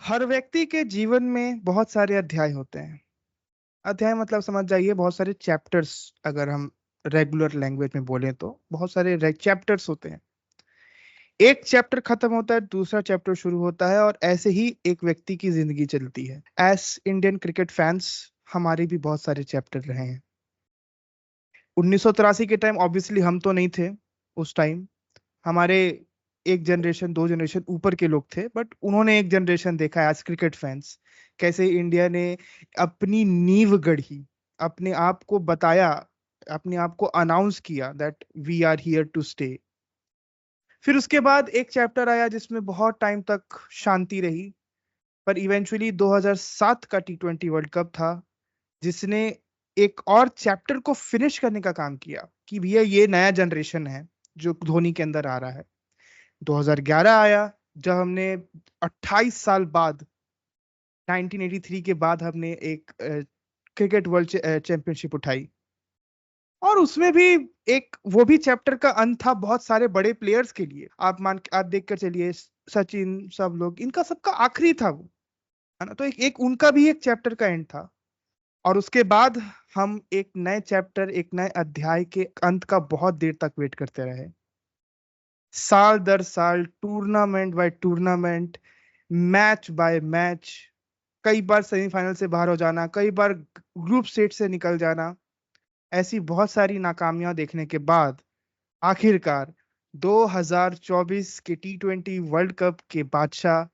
हर व्यक्ति के जीवन में बहुत सारे अध्याय होते हैं। अध्याय मतलब समझ जाइए बहुत सारे चैप्टर्स। अगर हम रेगुलर लैंग्वेज में बोलें तो बहुत सारे चैप्टर्स होते हैं। एक चैप्टर खत्म होता है, दूसरा चैप्टर शुरू होता है और ऐसे ही एक व्यक्ति की जिंदगी चलती है। एज इंडियन क्रिकेट फैंस हमारे भी बहुत सारे चैप्टर रहे हैं। 1983 के टाइम ऑब्वियसली हम तो नहीं थे। उस टाइम हमारे एक जनरेशन दो जनरेशन ऊपर के लोग थे, बट उन्होंने एक जनरेशन देखा एज क्रिकेट फैंस कैसे इंडिया ने अपनी नींव गढ़ी, अपने आप को बताया, अपने आप को अनाउंस किया that we are here to stay. फिर उसके बाद एक चैप्टर आया जिसमें बहुत टाइम तक शांति रही, पर इवेंचुअली 2007 का टी20 वर्ल्ड कप था जिसने एक और चैप्टर को फिनिश करने का काम किया कि भैया ये नया जनरेशन है जो धोनी के अंदर आ रहा है। 2011 आया जब हमने 28 साल बाद 1983 के बाद हमने एक क्रिकेट वर्ल्ड चैंपियनशिप उठाई। और उसमें भी एक वो भी चैप्टर का अंत था बहुत सारे बड़े प्लेयर्स के लिए। आप देख कर चलिए, सचिन सब लोग इनका सबका आखिरी था वो, है ना। तो एक उनका भी एक चैप्टर का एंड था। और उसके बाद हम एक नए चैप्टर, एक नए अध्याय के अंत का बहुत देर तक वेट करते रहे। साल दर साल, tournament by tournament, match by match, कई बार सेमीफाइनल से बाहर हो जाना, कई बार ग्रुप स्टेज से निकल जाना। ऐसी बहुत सारी नाकामियां देखने के बाद आखिरकार 2024 के टी20 वर्ल्ड कप के बादशाह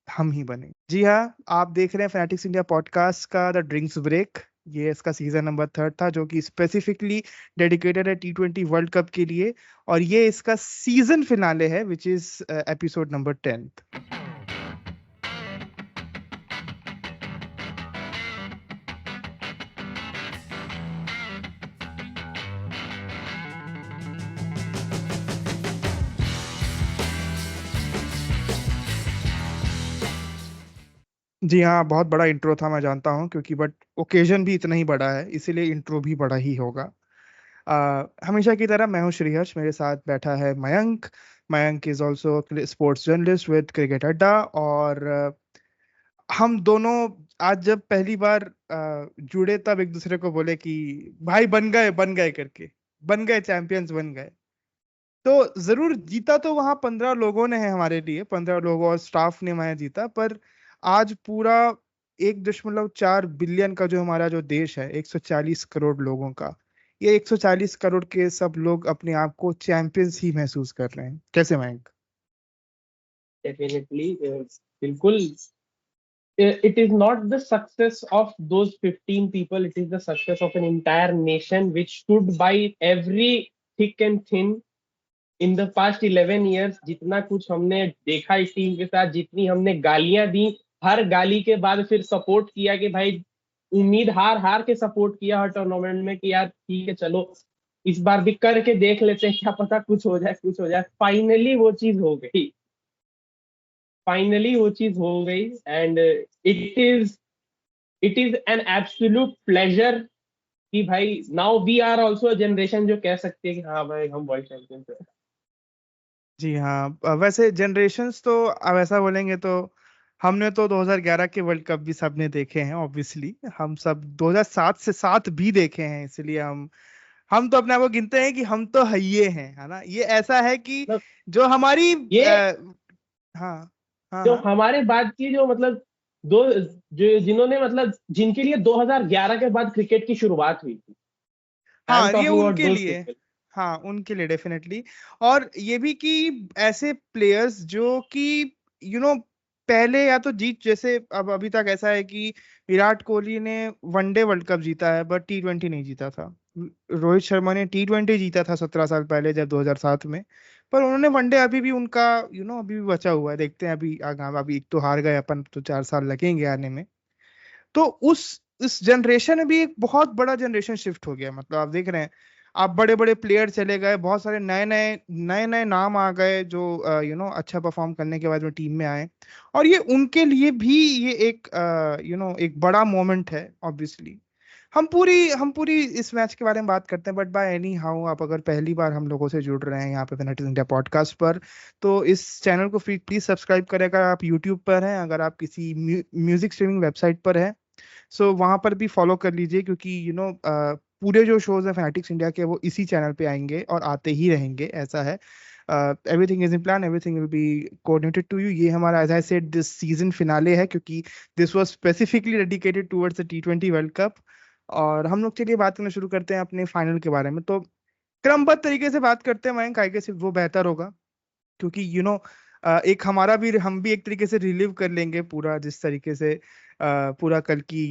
हम ही बने। जी हाँ, आप देख रहे हैं फैनेटिक्स इंडिया पॉडकास्ट का द ड्रिंक्स ब्रेक। ये इसका सीजन नंबर 3 था जो कि स्पेसिफिकली डेडिकेटेड है टी20 वर्ल्ड कप के लिए। और ये इसका सीजन फिनाले है विच इज एपिसोड नंबर 10। जी हाँ, बहुत बड़ा इंट्रो था, मैं जानता हूँ, क्योंकि बट ओकेजन भी इतना ही बड़ा है इसीलिए इंट्रो भी बड़ा ही होगा। हमेशा की तरह मैं हूँ श्रीहर्ष, मेरे साथ बैठा है Mayank. Mayank is also sports journalist with cricket अड्डा। और हम दोनों आज जब पहली बार जुड़े तब एक दूसरे को बोले कि भाई बन गए करके, बन गए, चैंपियंस बन गए। तो जरूर जीता तो वहां 15 लोगों ने है, हमारे लिए 15 लोगों और स्टाफ ने वहां जीता, पर आज पूरा 1.4 बिलियन का जो हमारा जो देश है, 140 करोड़ लोगों का, ये 140 करोड़ के सब लोग अपने आप को चैंपियंस ही महसूस कर रहे हैं। कैसे मयंक? Definitely, बिल्कुल. It is not the success of those 15 people. It is the success of an entire nation which stood by every thick and thin in the past 11 years. जितना कुछ हमने देखा इस टीम के साथ, जितनी हमने गालियां दी, हर गाली के बाद फिर सपोर्ट किया कि भाई उम्मीद हार हार के सपोर्ट किया हर टूर्नामेंट में कि यार ठीक है चलो इस बार भी करके देख लेते हैं, क्या पता कुछ हो जाए कुछ हो जाए. फाइनली वो चीज हो गई. फाइनली वो चीज हो गई. And it is an absolute pleasure कि भाई now we are also a generation जो कह सकते हैं कि हाँ भाई हम वर्ल्ड चैंपियंस हैं. जी हाँ, वैसे जनरेशन्स तो अब ऐसा बोलेंगे तो हमने तो 2011 के वर्ल्ड कप भी सबने देखे हैं ऑब्वियसली। हम सब 2007 से 7 भी देखे हैं, इसलिए हम तो अपने आप को गिनते हैं कि हम तो हइये हैं, है ना। ये ऐसा है कि मतलब जो हमारी ये हाँ हाँ जो हाँ हमारे बाद की जो मतलब दो जो जिन्होंने मतलब जिनके लिए 2011 के बाद क्रिकेट की शुरुआत हुई थी. आई एम हाँ, ये टॉकिंग अबाउट उनके दोज लिए। पीपल. हाँ, उनके लिए डेफिनेटली। और ये भी कि ऐसे प्लेयर्स जो कि पहले या तो जीत, जैसे अब अभी तक ऐसा है कि विराट कोहली ने वनडे वर्ल्ड कप जीता है बट टी20 नहीं जीता था। रोहित शर्मा ने टी20 जीता था 17 साल पहले जब 2007 में। पर उन्होंने वनडे अभी भी उनका अभी भी बचा हुआ है। देखते हैं अभी आगे, अभी एक तो हार गए अपन, तो 4 साल लगेंगे आने में। तो उस इस जनरेशन में भी एक बहुत बड़ा जनरेशन शिफ्ट हो गया। मतलब आप देख रहे हैं, आप बड़े बड़े प्लेयर चले गए, बहुत सारे नए नए नाम आ गए जो अच्छा परफॉर्म करने के बाद में टीम में आए। और ये उनके लिए भी ये एक एक बड़ा मोमेंट है ऑब्वियसली। हम पूरी इस मैच के बारे में बात करते हैं, बट बाय एनी हाउ आप अगर पहली बार हम लोगों से जुड़ रहे हैं यहाँ पे फैनेटिक्स इंडिया पॉडकास्ट पर, तो इस चैनल को प्लीज सब्सक्राइब करें। अगर आप यूट्यूब पर हैं, अगर आप किसी म्यूजिक स्ट्रीमिंग वेबसाइट पर हैं, सो वहां पर भी फॉलो कर लीजिए, क्योंकि पूरे जो शोज है फैनेटिक्स इंडिया के वो इसी चैनल पे आएंगे और आते ही रहेंगे, ऐसा है। Everything is in plan, everything will be coordinated to you. ये हमारा, as I said, this season finale है, क्योंकि this was specifically dedicated towards the T20 world cup. और हम लोग, चलिए बात करना शुरू करते हैं अपने फाइनल के बारे में। तो क्रमबद्ध तरीके से बात करते हैं मयंक, आई गेस वो बेहतर होगा, क्योंकि एक हमारा भी, हम भी एक तरीके से रिलीव कर लेंगे पूरा, जिस तरीके से पूरा कल की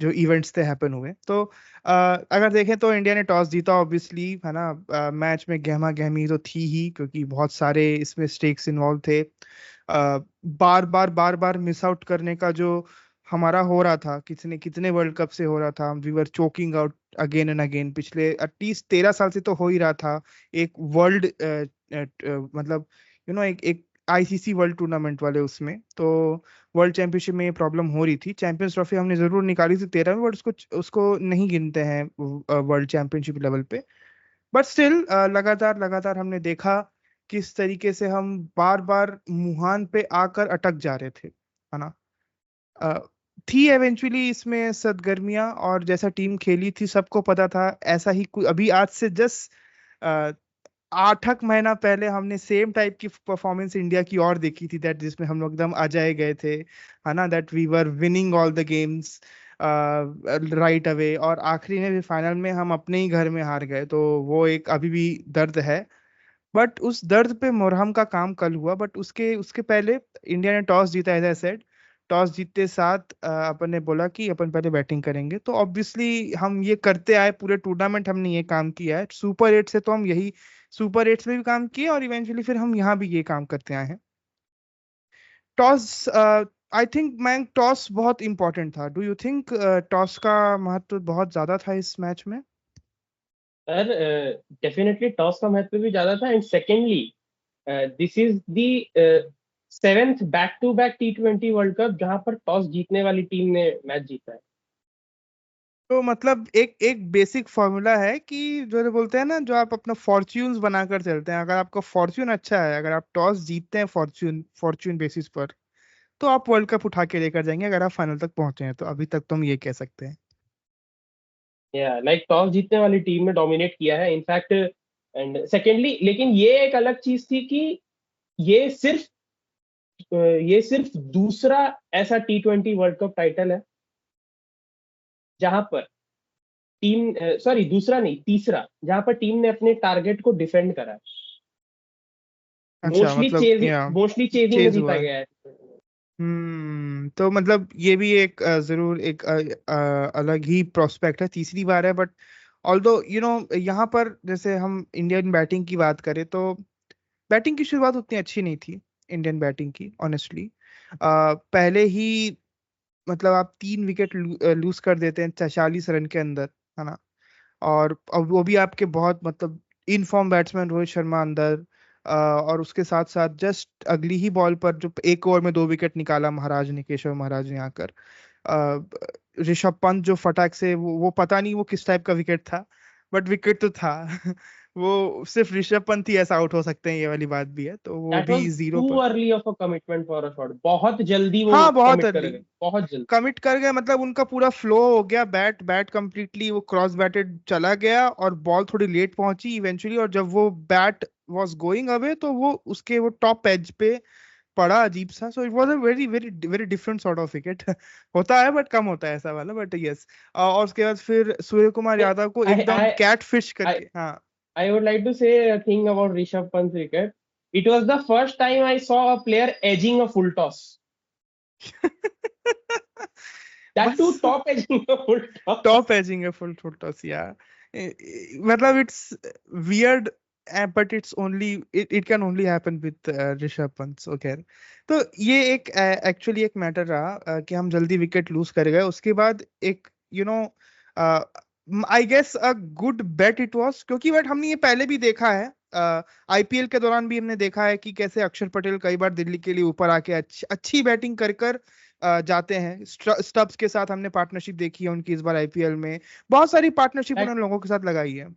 जो इवेंट्स थे हैपन हुए। तो अगर देखें तो इंडिया ने टॉस जीता ऑब्वियसली, है ना। मैच में गहमा गहमी तो थी ही, क्योंकि बहुत सारे इसमें स्टेक्स इन्वॉल्व थे। बार बार मिस आउट करने का जो हमारा हो रहा था, कितने कितने वर्ल्ड कप से हो रहा था, we were choking out again and again, पिछले एटलीस्ट 13 साल से तो हो ही रहा था। एक वर्ल्ड मतलब एक एक आईसीसी वर्ल्ड टूर्नामेंट वाले उसमें तो वर्ल्ड चैंपियनशिप में ये प्रॉब्लम हो रही थी। चैंपियंस ट्रॉफी हमने जरूर निकाली थी 13 में, बट उसको उसको नहीं गिनते हैं वर्ल्ड चैंपियनशिप लेवल पे। बट स्टिल लगातार लगातार हमने देखा किस तरीके से हम बार बार मुहान पे आकर अटक जा रहे थे, है ना। अ, थी एवेंचुअली इसमें सदगर्मियां, और जैसा टीम खेली थी सबको पता था, ऐसा ही अभी आज से जस्ट 8 महीना पहले हमने सेम टाइप की परफॉर्मेंस इंडिया की और देखी थी, दैट जिसमें हम लोग एकदम अजय गए थे, है ना, that we were winning all the games right away, और आखिरी में भी फाइनल में हम अपने ही घर में हार गए। तो वो एक अभी भी दर्द है। बट उस दर्द पे मरहम का काम कल हुआ। बट उसके उसके पहले इंडिया ने टॉस जीता, एज आई सेड। टॉस जीतते साथ अपन ने बोला कि अपन पहले बैटिंग करेंगे, तो ऑब्वियसली हम ये करते आए, पूरे टूर्नामेंट हमने ये काम किया है। सुपर 8 से तो हम यही, सुपर 8 में भी काम किए, और इवेंचुअली फिर हम यहाँ भी ये काम करते आए हैं। टॉस, आई थिंक मैंग, टॉस बहुत इंपॉर्टेंट था। डू यू थिंक टॉस का महत्व बहुत ज्यादा था इस मैच में? सर डेफिनेटली टॉस का महत्व भी ज्यादा था, and secondly this is the 7th back to back T20 world cup जहां पर टॉस जीतने वाली टीम ने मैच जीता है। तो मतलब एक एक बेसिक फॉर्मूला है कि जो बोलते हैं ना, जो आप अपना फॉर्च्यून्स बनाकर चलते हैं, अगर आपका फॉर्च्यून अच्छा है, अगर आप टॉस जीतते हैं फॉर्च्यून फॉर्च्यून बेसिस पर, तो आप वर्ल्ड कप उठा के लेकर जाएंगे, अगर आप फाइनल तक पहुंचे हैं तो। अभी तक तो हम ये कह सकते हैं। या लाइक टॉस जीतने वाली टीम ने डोमिनेट किया है इनफैक्ट। एंड सेकेंडली, लेकिन ये एक अलग चीज थी कि ये सिर्फ ये सिर्फ दूसरा ऐसा T20 वर्ल्ड कप टाइटल है जहां पर टीम, सॉरी दूसरा नहीं, तीसरा, जहां पर टीम ने अपने टारगेट को डिफेंड करा है। अच्छा, मतलब या मोस्टली चेजिंग में चेज जीता हुआ है। गया है। तो मतलब ये भी एक जरूर एक अलग ही प्रोस्पेक्ट है, तीसरी बार है। बट ऑल्दो यहाँ पर जैसे हम इंडियन बैटिंग की बात करें, तो बैटिंग की शुरुआत उतनी अच्छी नहीं थी इंडियन बैटिंग की, ऑनेस्टली। पहले ही मतलब आप 3 विकेट लूज कर देते हैं 40 रन के अंदर, है ना। और अब वो भी आपके बहुत मतलब in form batsman Rohit Sharma अंदर, और उसके साथ साथ जस्ट अगली ही बॉल पर जो एक ओवर में 2 विकेट निकाला महाराज ने, केशव महाराज ने आकर, ऋषभ पंत जो फटाक से, वो पता नहीं वो किस टाइप का विकेट था, बट विकेट तो था। वो सिर्फ ऋषभ पंत ही ऐसा आउट हो सकते हैं, ये वाली बात भी है, तो वो दैट भी वाज जीरो टू पर। Early of a commitment for a shot, बहुत जल्दी वो हाँ, बहुत कमिट कर अर्ली गए, बहुत जल्दी। कमिट कर गए, मतलब उनका पूरा फ्लो हो गया, बैट बैट कंप्लीटली वो क्रॉस बैटेड चला गया, और बॉल थोड़ी लेट पहुंची इवेंचुअली, और जब वो बैट वाज गोइंग अवे, तो वो उसके वो टॉप एज पे पड़ा, अजीब सा। So it was a very very very different sort of wicket. होता है बट कम होता है ऐसा वाला, बट यस। और उसके बाद फिर सूर्य कुमार यादव को I एकदम I कैट फिश I करके, हाँ। I would like to say a thing about Rishabh Pant's wicket. It was the first time I saw a player edging a full toss. That too, बस top edging a full top toss. Edging है full full toss या, मतलब it's weird, but it's only, it can only happen with Rishabh Pant, so खैर। तो ये एक actually एक matter रहा, कि हम जल्दी विकेट लूज कर गए। उसके बाद एक you know I guess a good bet it was, क्योंकि बट हमने ये पहले भी देखा है, आईपीएल के दौरान भी हमने देखा है कि कैसे अक्षर पटेल कई बार दिल्ली के लिए ऊपर आके अच्छी बैटिंग कर कर जाते हैं। स्टब्स के साथ हमने पार्टनरशिप देखी है उनकी इस बार आईपीएल में, बहुत सारी पार्टनरशिप उन्होंने लोगों के साथ लगाई है।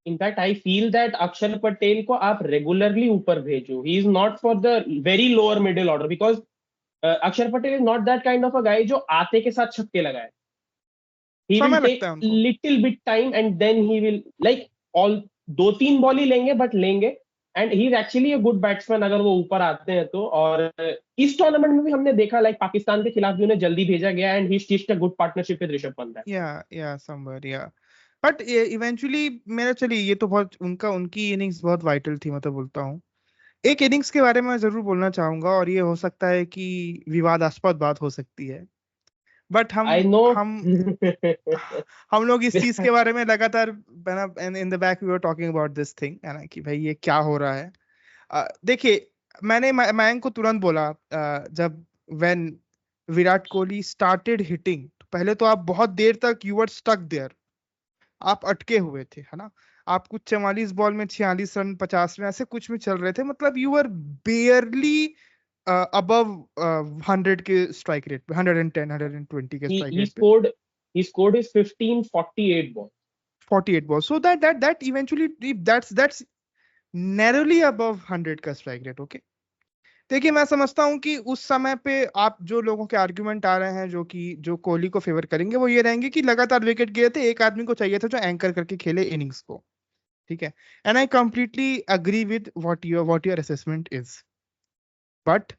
In fact I feel that Akshar Patel को आप रेगुलरली ऊपर भेजो, he is not for the very lower middle order, because Axar Patel is not that kind of a guy जो आते के साथ छक्के लगाए। ही विल समय टेक लगता है उनको। Little bit time and then he will like all, दो तीन बॉल ही लेंगे बट लेंगे। And he is actually a good batsman अगर वो ऊपर आते हैं तो। और इस टूर्नामेंट में भी हमने देखा लाइक पाकिस्तान के खिलाफ भी उन्हें जल्दी भेजा गया and he stitched a good partnership with Rishabh Pant. या समवेयर या, बट इवेंचुअली मेरा, चलिए ये तो बहुत उनका, उनकी इनिंग्स बहुत वाइटल थी, मैं तो बोलता हूँ। एक इनिंग्स के बारे में मैं जरूर बोलना चाहूंगा, और ये हो सकता है कि विवादास्पद बात हो सकती है, बट आई नो। हम हम लोग इस चीज के बारे में लगातार, in the back we were talking about this thing, है ना, कि भाई ये क्या हो रहा है। देखिए, मैंने मयंक को तुरंत बोला, जब when Virat Kohli started hitting, पहले तो आप बहुत देर तक यू वर स्टक देयर, आप अटके हुए थे, है ना। आप कुछ 44 बॉल में 46 रन, 50 रन, ऐसे कुछ में चल रहे थे, मतलब यू वर बेयरली अबव 100 के स्ट्राइक रेट पे, 110 120 के स्ट्राइक he रेट पे। scored he scored his 1548 ball. 48 ball, so that eventually, that's narrowly above 100 का स्ट्राइक रेट, ओके। देखिए, मैं समझता हूँ कि उस समय पे आप जो लोगों के आर्गुमेंट आ रहे हैं, जो कि जो कोहली को फेवर करेंगे, वो ये रहेंगे कि लगातार विकेट गिरे थे, एक आदमी को चाहिए था जो एंकर करके खेले इनिंग्स को, ठीक है। And I completely agree with what your assessment is, but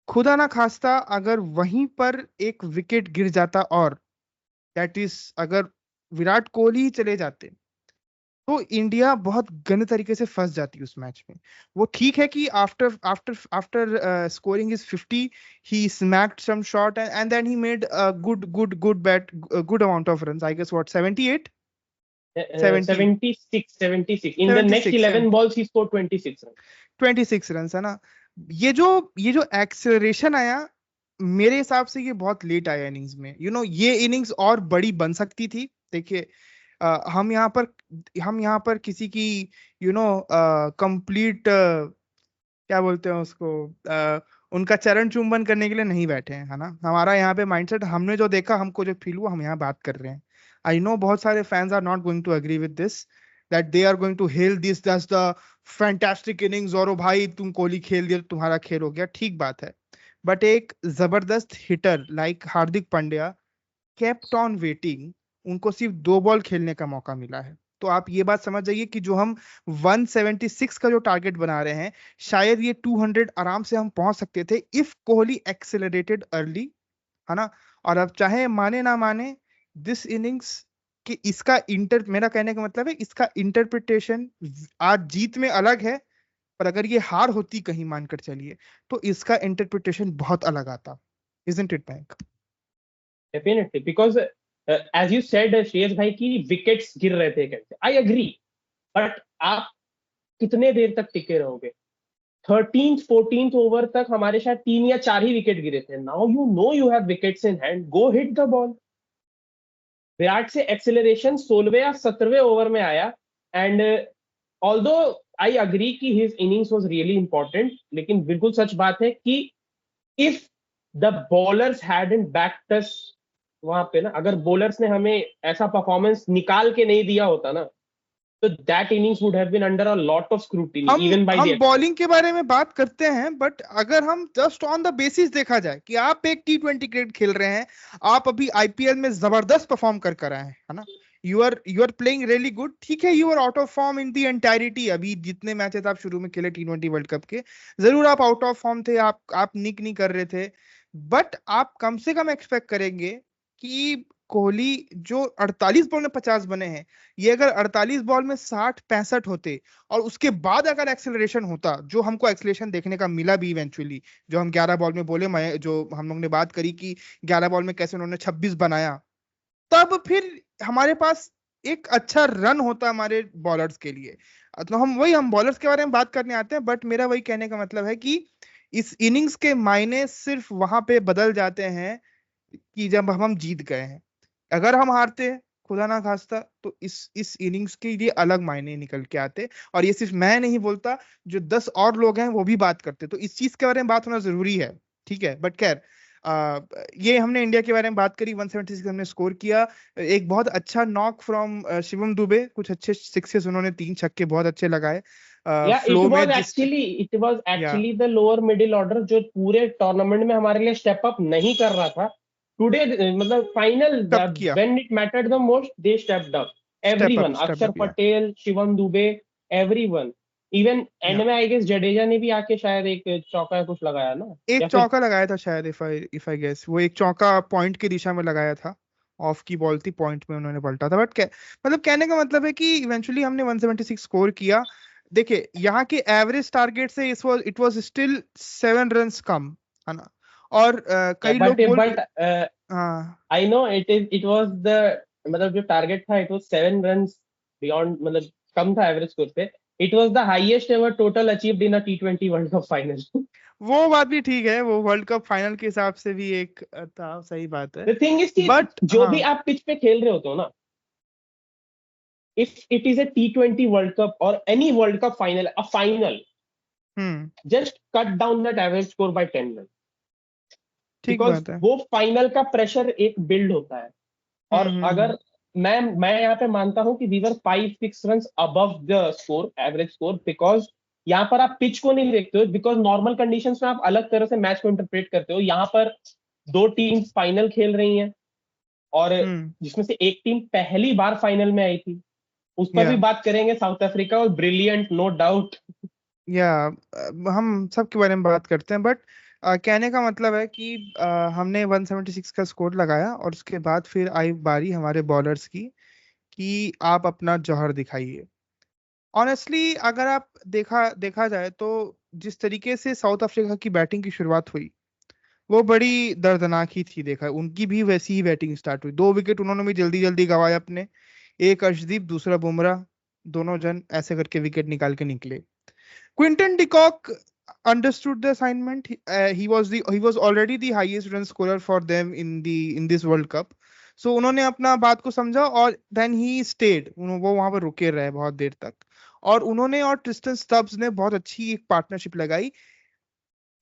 खुदा ना खास्ता अगर वहीं पर एक विकेट गिर जाता, और दैट इज, अगर विराट कोहली ही चले जाते, तो इंडिया बहुत गंदे तरीके से फंस जाती है उस मैच में। वो ठीक है कि after after after scoring is 50, he smacked some shot, and then he made good bat, good amount of runs, I guess what 78, 70, 76 in the next 76, 11 balls he scored 26 runs. 26 run, है ना। ये जो acceleration आया, मेरे हिसाब से ये बहुत लेट आया इनिंग्स में, ये इनिंग्स और बड़ी बन सकती थी। देखिए, हम यहाँ पर किसी की कंप्लीट, क्या बोलते हैं उसको, उनका चरण चुंबन करने के लिए नहीं बैठे हैं, है ना। हमारा यहाँ पे माइंडसेट, हमने जो देखा, हमको जो फील हुआ, हम यहाँ बात कर रहे हैं। आई नो बहुत सारे fans are not going to agree with this, that they are going to hail this that's the fantastic innings, और ओ भाई तुम कोहली खेल दिया तो तुम्हारा खेल हो गया, ठीक बात है। बट एक जबरदस्त hitter like Hardik Pandya kept on waiting, उनको सिर्फ 2 बॉल खेलने का मौका मिला है। तो आप ये बात समझ जाइए कि जो हम 176 का जो टारगेट बना रहे हैं, शायद ये 200 आराम से हम पहुंच सकते थे इफ कोहली एक्सेलरेटेड अर्ली, है ना। और अब चाहे माने ना माने दिस इनिंग्स, कि इसका इंटर मेरा कहने का मतलब है, इसका इंटरप्रिटेशन आज जीत में अलग है, पर अगर ये हार होती कहीं, मानकर चलिए, तो इसका इंटरप्रिटेशन बहुत अलग आता, isn't it bank? Definitely, because as you said Shreyas भाई की विकेट्स गिर रहे थे कैसे, आई एग्री। बट आप कितने देर तक टिके रहोगे? 13th 14th ओवर तक हमारे शायद 3 या 4 ही विकेट गिरे थे। Now you know you have wickets in hand, go hit the ball. Virat से एक्सेलरेशन 16वें या 17वें ओवर में आया। एंड ऑल्दो आई अग्री कि his innings was really important, लेकिन बिल्कुल सच बात है कि if the bowlers hadn't backed us वहां पे ना, अगर बॉलर्स ने हमें ऐसा परफॉर्मेंस निकाल के नहीं दिया होता ना, तो that innings would have been under a lot of scrutiny hmm even by the hmm expert. Bowling के बारे में बात करते हैं, बट अगर हम जस्ट ऑन द बेसिस देखा जाए कि आप एक T20 क्रिकेट खेल रहे हैं, आप अभी आईपीएल में जबरदस्त परफॉर्म कर आए हैं, है ना। You are playing really good, ठीक है। You are out of form in the entirety, अभी जितने मैचेस आप शुरू में खेले T20 वर्ल्ड कप के, जरूर आप आउट ऑफ फॉर्म थे, आप निक नहीं कर रहे थे, बट आप कम से कम एक्सपेक्ट करेंगे कि कोहली जो 48 बॉल में 50 बने हैं, ये अगर 48 बॉल में 60 65 होते, और उसके बाद अगर एक्सेलरेशन होता, जो हमको एक्सेलरेशन देखने का मिला भी इवेंचुअली, जो हम 11 बॉल में बोले, मैं जो हम लोग ने बात करी कि 11 बॉल में कैसे उन्होंने 26 बनाया, तब फिर हमारे पास एक अच्छा रन होता हमारे बॉलर्स के लिए। तो हम बॉलर्स के बारे में बात करने आते हैं, बट मेरा वही कहने का मतलब है कि इस इनिंग्स के मायने सिर्फ वहां पे बदल जाते हैं कि जब हम जीत गए हैं। अगर हम हारते हैं, खुदा ना खास्ता, तो इस इनिंग्स के लिए अलग मायने निकल के आते, और ये सिर्फ मैं नहीं बोलता, जो 10 और लोग हैं वो भी बात करते, तो इस चीज के बारे में बात होना जरूरी है, ठीक है। बट खैर, ये हमने इंडिया के बारे में बात करी, 176 हमने स्कोर किया। एक बहुत अच्छा नॉक फ्रॉम शिवम दुबे, कुछ अच्छे सिक्सेस उन्होंने, 3 छक्के बहुत अच्छे लगाए या फ्लो में जिस। इट वाज या actually the lower middle order जो पूरे टूर्नामेंट में हमारे लिए स्टेप अप नहीं कर रहा था। टुडे मतलब फाइनल तब किया, when it mattered the most they stepped up. Everyone, step अक्षर अप या। Patel, Shivam Dubey, everyone. Even and या में आई गेस जडेजा ने भी आके शायद एक चौका या कुछ लगाया ना, एक या फिर चौका लगाया था शायद, इफ आई गेस, वो एक चौका पॉइंट की दिशा में लगाया था। ऑफ की बॉल थी, पॉइंट में उन्होंने पलटा था, बट मतलब कहने का मतलब है कि इवेंचुअली हमने 176 स्कोर किया। देखिए यहाँ के एवरेज टारगेट से इट वाज स्टिल 7 रन कम, है ना। और या कई लोग बोल। बट हाँ। I know it was the मतलब जो टारगेट था इट वाज 7 रन्स बियॉन्ड, मतलब कम था एवरेज स्कोर से। It was the highest ever total achieved in अ टी20 वर्ल्ड कप फाइनल। वो बात भी ठीक है, वो वर्ल्ड कप फाइनल के हिसाब से भी एक था, सही बात है। द थिंग इज कि बट जो हाँ। भी आप पिच पे खेल रहे होते हो ना, इफ इट इज अ टी20 वर्ल्ड कप और any world cup final, a final, hmm. Just cut down that average score by 10 run. ठीक बिकॉज बात है। वो फाइनल का प्रेशर एक बिल्ड होता है। और हम्म। अगर मैं यहाँ पे मानता हूं कि we were 5-6 run above the score, average score, because यहाँ पर आप पिच को नहीं देखते हो। बिकॉज नॉर्मल कंडीशंस में आप अलग तरह से मैच को इंटरप्रेट करते हो। यहाँ पर दो टीम फाइनल खेल रही हैं, और हम्म। जिसमें से एक टीम पहली बार फाइनल में आई थी, उस पर भी या बात करेंगे। साउथ अफ्रीका और ब्रिलियंट, नो डाउट। या हम सब के बारे में बात करते हैं, बट कहने का मतलब है कि हमने 176 का स्कोर लगाया, और उसके बाद फिर आई बारी हमारे बॉलर्स की कि आप अपना जौहर दिखाइए। ऑनेस्टली अगर आप देखा देखा जाए तो जिस तरीके से साउथ अफ्रीका की बैटिंग की शुरुआत हुई, वो बड़ी दर्दनाक ही थी। देखा, उनकी भी वैसी ही बैटिंग स्टार्ट हुई, 2 विकेट उन्होंने भी जल्दी जल्दी गंवाए अपने। एक अर्शदीप, दूसरा बुमराह, दोनों जन ऐसे करके विकेट निकाल के निकले। Quinton de Kock understood the assignment. He was already the highest run scorer for them in this World Cup. So उन्होंने अपना बात को समझा, और then he stayed. वो वहां पर रुके रहे बहुत देर तक। और उन्होंने और ट्रिस्टन स्टब्स ने बहुत अच्छी एक पार्टनरशिप लगाई।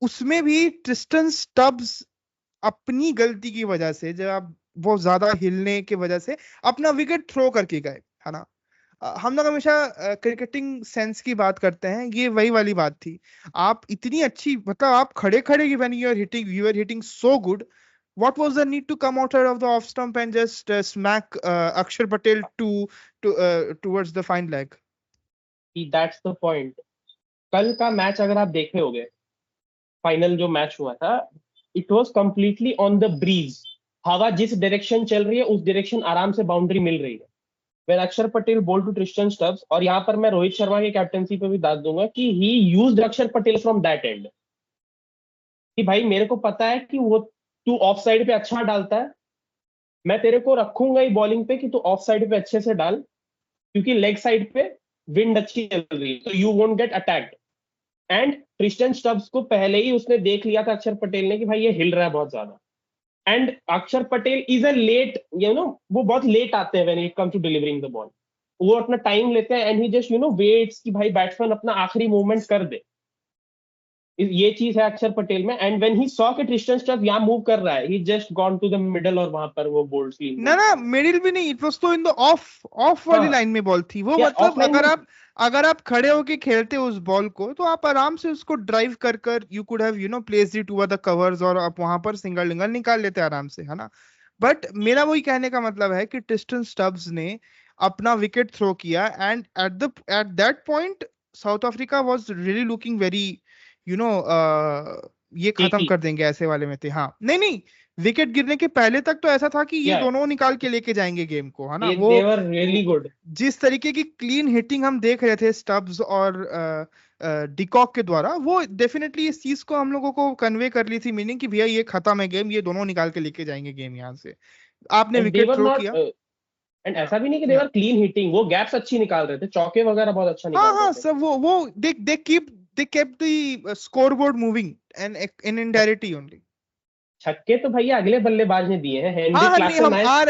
उसमें भी ट्रिस्टन स्टब्स अपनी गलती की वजह से, जब आप बहुत ज्यादा हिलने की वजह से अपना विकेट थ्रो करके गए, है ना। हम लोग हमेशा क्रिकेटिंग सेंस की बात करते हैं, ये वही वाली बात थी। आप इतनी अच्छी, मतलब आप खड़े खड़े when you are hitting so good, what was the need to come outside of the off stump and just smack Akshar Patel towards the fine leg? That's the point. कल का मैच अगर आप देखे होगे, फाइनल जो match हुआ था, it was completely on the breeze. हवा जिस डायरेक्शन चल रही है उस डायरेक्शन आराम से बाउंड्री मिल रही है। when Axar Patel bowled to Tristan Stubs, और यहाँ पर मैं रोहित शर्मा की कैप्टनसी पे भी दाद दूंगा कि ही यूज्ड अक्षर पटेल फ्रॉम दैट एंड, कि भाई मेरे को पता है कि वो तू ऑफ साइड पे अच्छा डालता है, मैं तेरे को रखूंगा ही बॉलिंग पे कि तू ऑफ साइड पे अच्छे से डाल, क्योंकि लेग साइड पे विंड अच्छी चल रही है, तो you won't get attacked. And Christian Stubs को पहले ही उसने देख लिया था अक्षर पटेल ने कि भाई ये हिल रहा है बहुत ज्यादा। एंड अक्षर पटेल इज अ लेट, वो बहुत लेट आते हैं when it comes to delivering the ball. वो अपना टाइम लेते हैं, एंड ही जस्ट वेट्स कि भाई बैट्समैन अपना आखिरी मूवमेंट कर दे। ये चीज है अक्षर पटेल में। एंड व्हेन ही सॉ कि ट्रिस्टन स्टब्स यहाँ मूव कर रहा है, he just gone to the middle, और वहां पर वो बोल्डली ना मूव ना, कर गया। मिडिल भी नहीं, इट वाज तो इन द ऑफ ऑफ वाली हाँ, लाइन में बॉल थी वो। या मतलब ऑफलाइन अगर में आप थी। अगर आप खड़े होके खेलते उस बॉल को, तो आप आराम से उसको ड्राइव कर कर you could have placed it over the covers, और आप वहां पर सिंगल डिंगल निकाल लेते आराम से, है ना। बट मेरा वही कहने का मतलब है कि ट्रिस्टन स्टब्स ने अपना विकेट थ्रो किया, and at that point south Africa was really looking very, you know ये खत्म shaky। कर देंगे ऐसे वाले में थे। हाँ, नहीं नहीं, विकेट गिरने के पहले तक तो ऐसा था कि ये या दोनों निकाल के लेके जाएंगे गेम को, है ना। दे वर रियली गुड। जिस तरीके की क्लीन हिटिंग हम देख रहे थे स्टब्स और डिकॉक के द्वारा, वो डेफिनेटली इस चीज को हम लोगों को कन्वे कर ली थी, मीनिंग कि भैया ये खत्म है गेम, ये दोनों निकाल के लेके जाएंगे गेम यहाँ से। आपने and they wicket were throw not, किया। एंड या ऐसा भी नहीं कि या देवर क्लीन हिटिंग, वो गैप्स अच्छी निकाल रहे थे, चौके वगैरह बहुत अच्छा हाँ निकाल रहे हाँ, थे। सब वो दे kept the scoreboard moving and in indirectly only. छक्के तो भैया अगले बल्लेबाज ने दिए हैं, हाँ हेनरी हाँ, नहीं, क्लासन हम आए। आ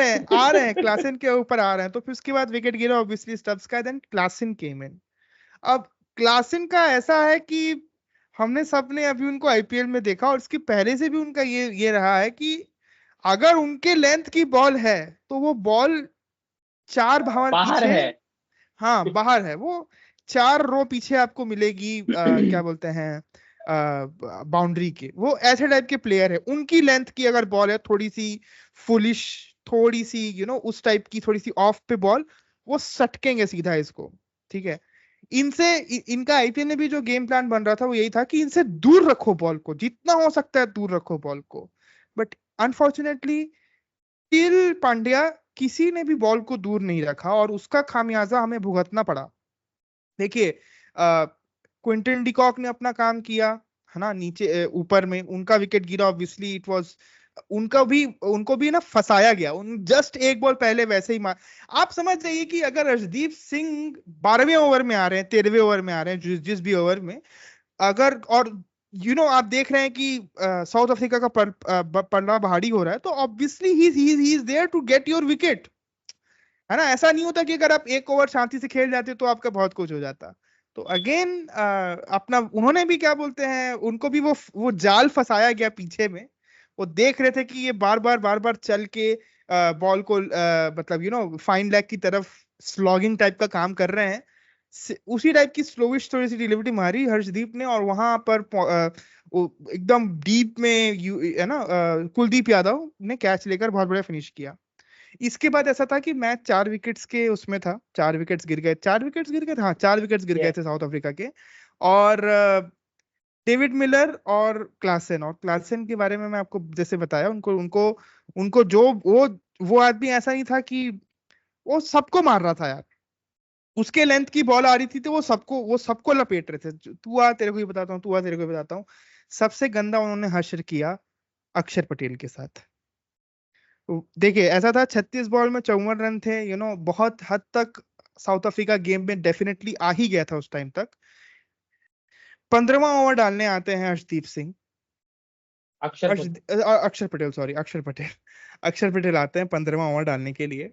रहे हैं क्लासन के ऊपर आ रहे हैं। तो फिर उसके बाद विकेट गिरा ऑब्वियसली स्टब्स का, देन क्लासन केम इन। अब क्लासन का ऐसा है कि हमने सबने अभी उनको आईपीएल में देखा, और इसके पहले से भी उनका ये रहा है कि अगर उनके लेंथ की बॉल है तो वो बॉल 4 भावर बाहर पीछे, है। हाँ बाहर है वो, 4 रो पीछे आपको मिलेगी, क्या बोलते हैं, बाउंड्री के। वो ऐसे टाइप के प्लेयर है, उनकी लेंथ की अगर बॉल है थोड़ी सी फुलिश, थोड़ी सी उस टाइप की थोड़ी सी ऑफ पे बॉल, वो सटकेंगे सीधा इसको। ठीक है, इनका आईपीएल में भी जो गेम प्लान बन रहा था वो यही था कि इनसे दूर रखो बॉल को, जितना हो सकता है दूर रखो बॉल को। बट अनफॉर्चुनेटली टिल पांड्या किसी ने भी बॉल को दूर नहीं रखा, और उसका खामियाजा हमें भुगतना पड़ा। देखिए, क्विंटन डिकॉक ने अपना काम किया, है ना, नीचे ऊपर में उनका विकेट गिरा, ऑब्वियसली इट वाज, उनको भी ना फंसाया गया, उन जस्ट एक बॉल पहले वैसे ही मार। आप समझ जाइए कि अगर अर्शदीप सिंह 12वें ओवर में आ रहे हैं, 13वें ओवर में आ रहे हैं, जिस भी ओवर में, अगर, और आप देख रहे हैं कि साउथ अफ्रीका का पलड़ा भारी हो रहा है, तो obviously he is there to get your wicket, है ना। ऐसा नहीं होता कि अगर आप एक ओवर शांति से खेल जाते तो आपका बहुत कुछ हो जाता। तो अगेन अपना उन्होंने भी क्या बोलते हैं, उनको भी वो जाल फंसाया गया पीछे में। वो देख रहे थे कि ये बार बार चल के बॉल को मतलब फाइन लेग की तरफ स्लॉगिंग टाइप का काम कर रहे हैं। उसी टाइप की स्लोविश थोड़ी सी डिलीवरी मारी हर्षदीप ने, और वहां पर वो एकदम डीप में है ना, कुलदीप यादव ने कैच लेकर बहुत बड़ा फिनिश किया। इसके बाद ऐसा था कि मैच 4 विकेट्स के उसमें था, 4 विकेट्स गिर गए, 4 विकेट्स गिर गए थे, हाँ 4 विकेट्स गिर गए Yeah. थे साउथ अफ्रीका के। और डेविड मिलर और क्लासन के बारे में मैं आपको जैसे बताया, उनको उनको उनको जो वो आदमी ऐसा नहीं था कि वो सबको मार रहा था यार। उसके लेंथ की बॉल आ रही थी तो वो सबको लपेट रहे थे, तू आ तेरे को ही बताता हूँ, तू आ तेरे को ही बताता हूँ। सबसे गंदा उन्होंने हश्र किया अक्षर पटेल के साथ। देखिए ऐसा था, 36 बॉल में 54 रन थे, बहुत हद तक साउथ अफ्रीका गेम में डेफिनेटली आ ही गया था उस टाइम तक। 15वां ओवर डालने आते हैं अर्शदीप सिंह, अक्षर पटेल। अक्षर पटेल, सॉरी अक्षर पटेल। अक्षर पटेल आते हैं 15वां ओवर डालने के लिए,